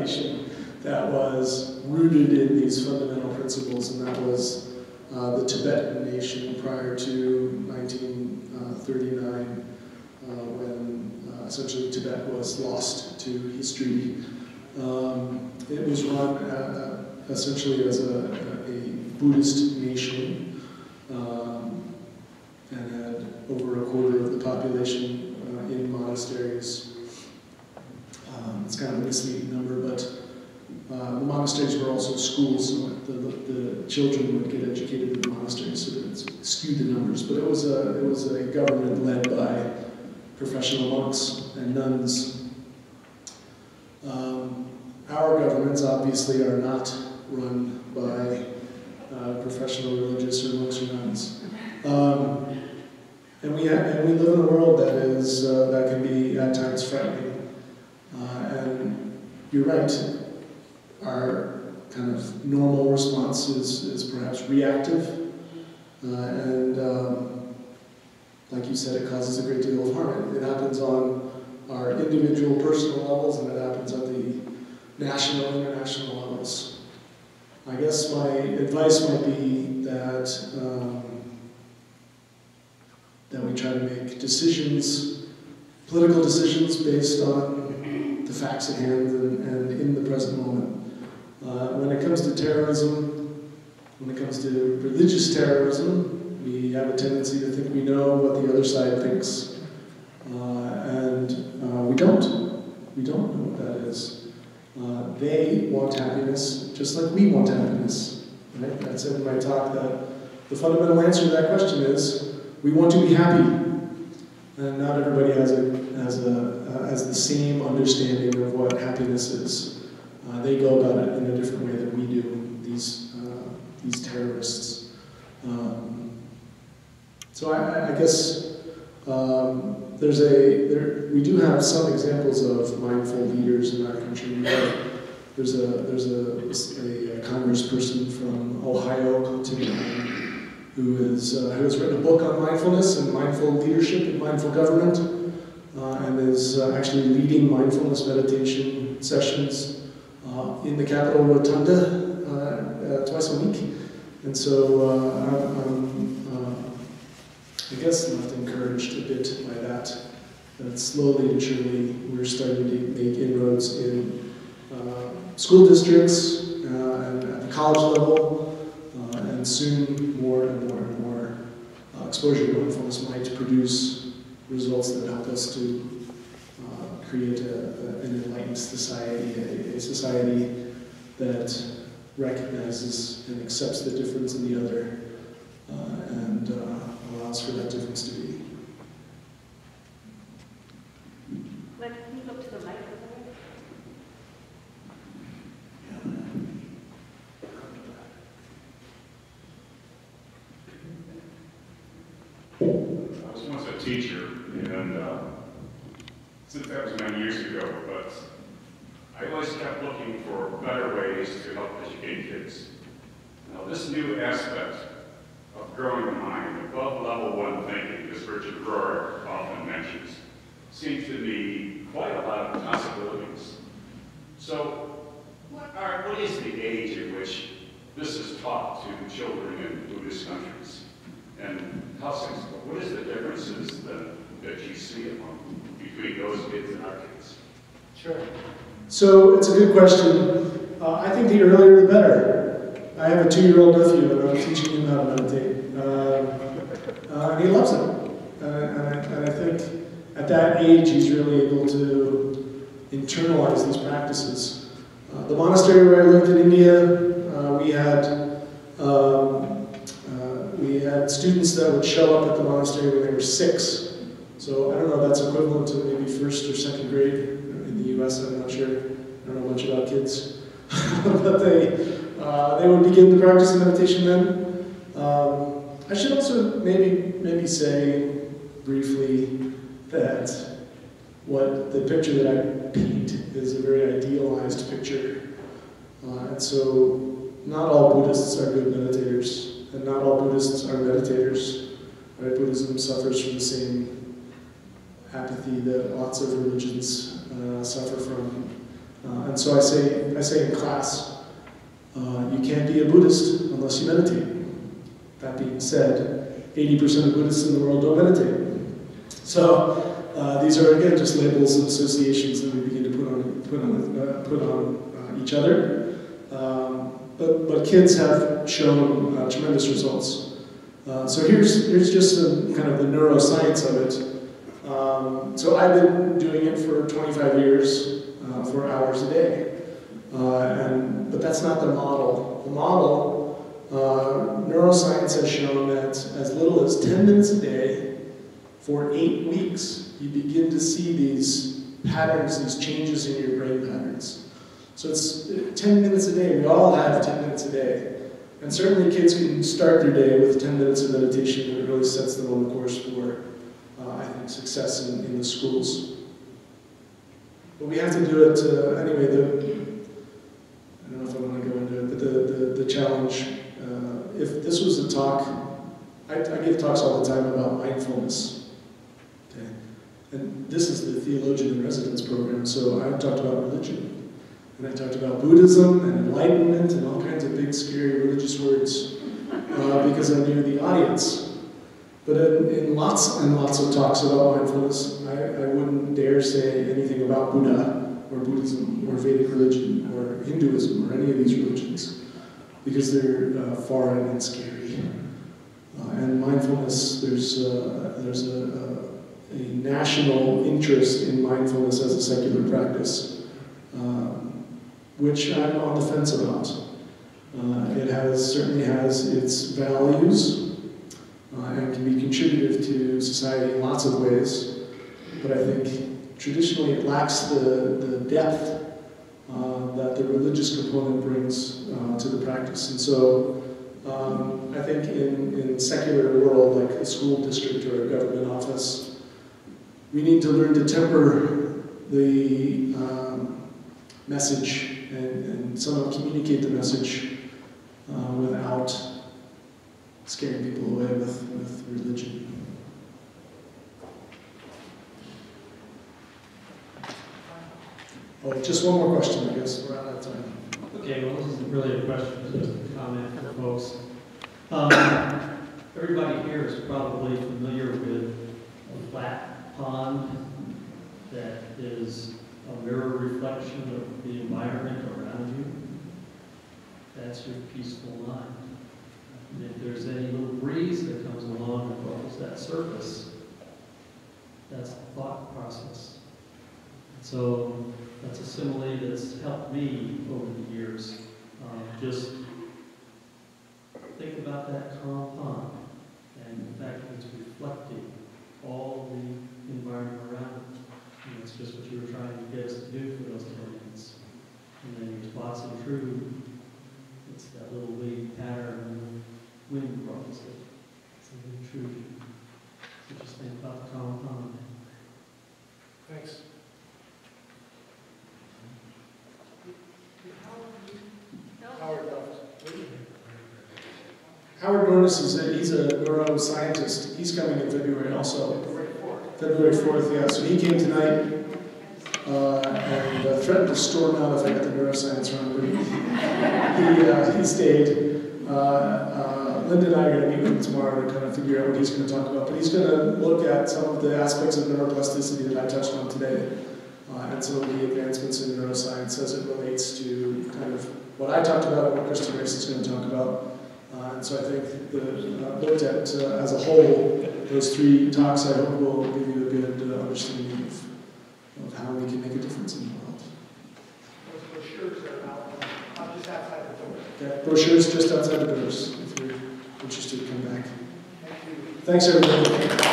nation that was rooted in these fundamental principles, and that was the Tibetan nation prior to 1939, when essentially Tibet was lost to history. It was run essentially as a Buddhist nation, and had over a quarter of the population in monasteries. It's kind of a misleading number, but the monasteries were also schools, so the children would get educated in the monasteries, so it skewed the numbers. But it was a government led by professional monks and nuns. Our governments obviously are not run by professional religious or monks or nuns. And we live in a world that can be at times frightening. And you're right, our kind of normal response is perhaps reactive, and like you said, it causes a great deal of harm. It happens on our individual personal levels, and it happens at the national and international levels. I guess my advice might be that we try to make decisions, political decisions, based on the facts at hand and in the present moment. When it comes to terrorism, when it comes to religious terrorism, we have a tendency to think we know what the other side thinks, and we don't. We don't know what that is. They want happiness just like we want happiness. Right? I said in my talk that the fundamental answer to that question is we want to be happy, and not everybody has the same understanding of what happiness is. They go about it in a different way than we do. These terrorists. So I guess we do have some examples of mindful leaders in our country. There's a congressperson from Ohio called Tim who has written a book on mindfulness and mindful leadership and mindful government, and is actually leading mindfulness meditation sessions in the Capitol Rotunda twice a week. And so I'm I guess left encouraged a bit by that. That slowly and surely we're starting to make inroads in school districts and at the college level, and soon more and more and more exposure to mindfulness might produce results that help us to create an enlightened society, a society that recognizes and accepts the difference in the other, and allows for that difference to be. Can you look to the mic over I was once a teacher, and since that was many years ago, but I always kept looking for better ways to help educate kids. Now, this new aspect of growing the mind above level one thinking, as Richard Rohr often mentions, seems to be quite a lot of possibilities. So, what is the age at which this is taught to children in Buddhist countries? And what is the differences that you see between those kids and our kids? Sure. So it's a good question. I think the earlier the better. I have a 2-year-old nephew and I'm teaching him how to meditate. And he loves it. And I think at that age he's really able to internalize these practices. The monastery where I lived in India, we had students that would show up at the monastery when they were 6. So I don't know if that's equivalent to maybe 1st or 2nd grade in the US. I'm not sure. I don't know much about kids, but they would begin the practice of meditation then. I should also maybe say briefly that what the picture that I paint is a very idealized picture. And so not all Buddhists are good meditators, and not all Buddhists are meditators. Right? Buddhism suffers from the same apathy that lots of religions suffer from. And so I say in class, you can't be a Buddhist unless you meditate. That being said, 80% of Buddhists in the world don't meditate. So these are, again, just labels and associations that we begin to put on each other. But kids have shown tremendous results. So here's just some kind of the neuroscience of it. So I've been doing it for 25 years, 4 hours a day. But that's not the model. The model, neuroscience has shown that as little as 10 minutes a day for 8 weeks, you begin to see these patterns, these changes in your brain patterns. So it's 10 minutes a day. We all have 10 minutes a day. And certainly kids can start their day with 10 minutes of meditation, and it really sets them on the course for, I think, success in the schools. But we have to do it anyway. I don't know if I want to go into it, but the challenge, if this was a talk, I give talks all the time about mindfulness. Okay? And this is the Theologian in Residence program, so I talked about religion. And I talked about Buddhism and enlightenment and all kinds of big, scary religious words because I knew the audience. But in lots and lots of talks about mindfulness, I wouldn't dare say anything about Buddha or Buddhism or Vedic religion or Hinduism or any of these religions because they're foreign and scary. And mindfulness, there's a national interest in mindfulness as a secular practice. Which I'm on the fence about. It certainly has its values and can be contributive to society in lots of ways, but I think traditionally it lacks the depth that the religious component brings to the practice. And so I think in secular world, like a school district or a government office, we need to learn to temper the message and somehow communicate the message without scaring people away with religion. Oh, just one more question, I guess. We're out of time. Okay, well, this isn't really a question, it's just a comment for folks. Everybody here is probably familiar with a flat pond that is a mirror reflection of the environment around you. That's your peaceful mind. And if there's any little breeze that comes along and ruffles that surface, that's the thought process. So that's a simile that's helped me over the years. Just think about that calm pond and the fact that it's reflecting all the environment around it. And that's just what you were trying to get us to do for those 10 minutes. And then your spots intrude. It's that little wave pattern, the wind ruffles it. It's an intrusion. So just think about the calm pond. Thanks. Howard Dornis he's a neuroscientist. He's coming in February also. February 4th, yeah. So he came tonight and threatened to storm out if I got the neuroscience wrong, but he stayed. Linda and I are going to meet with him tomorrow to kind of figure out what he's going to talk about. But he's going to look at some of the aspects of neuroplasticity that I touched on today, and some of the advancements in neuroscience as it relates to kind of what I talked about and what Kristen Grace is going to talk about. And so I think looked at as a whole, those 3 talks I hope will give you a good understanding of how we can make a difference in the world. Those brochures are out just outside the door. Yeah, brochures just outside the doors if you're interested to come back. Thank you. Thanks everybody.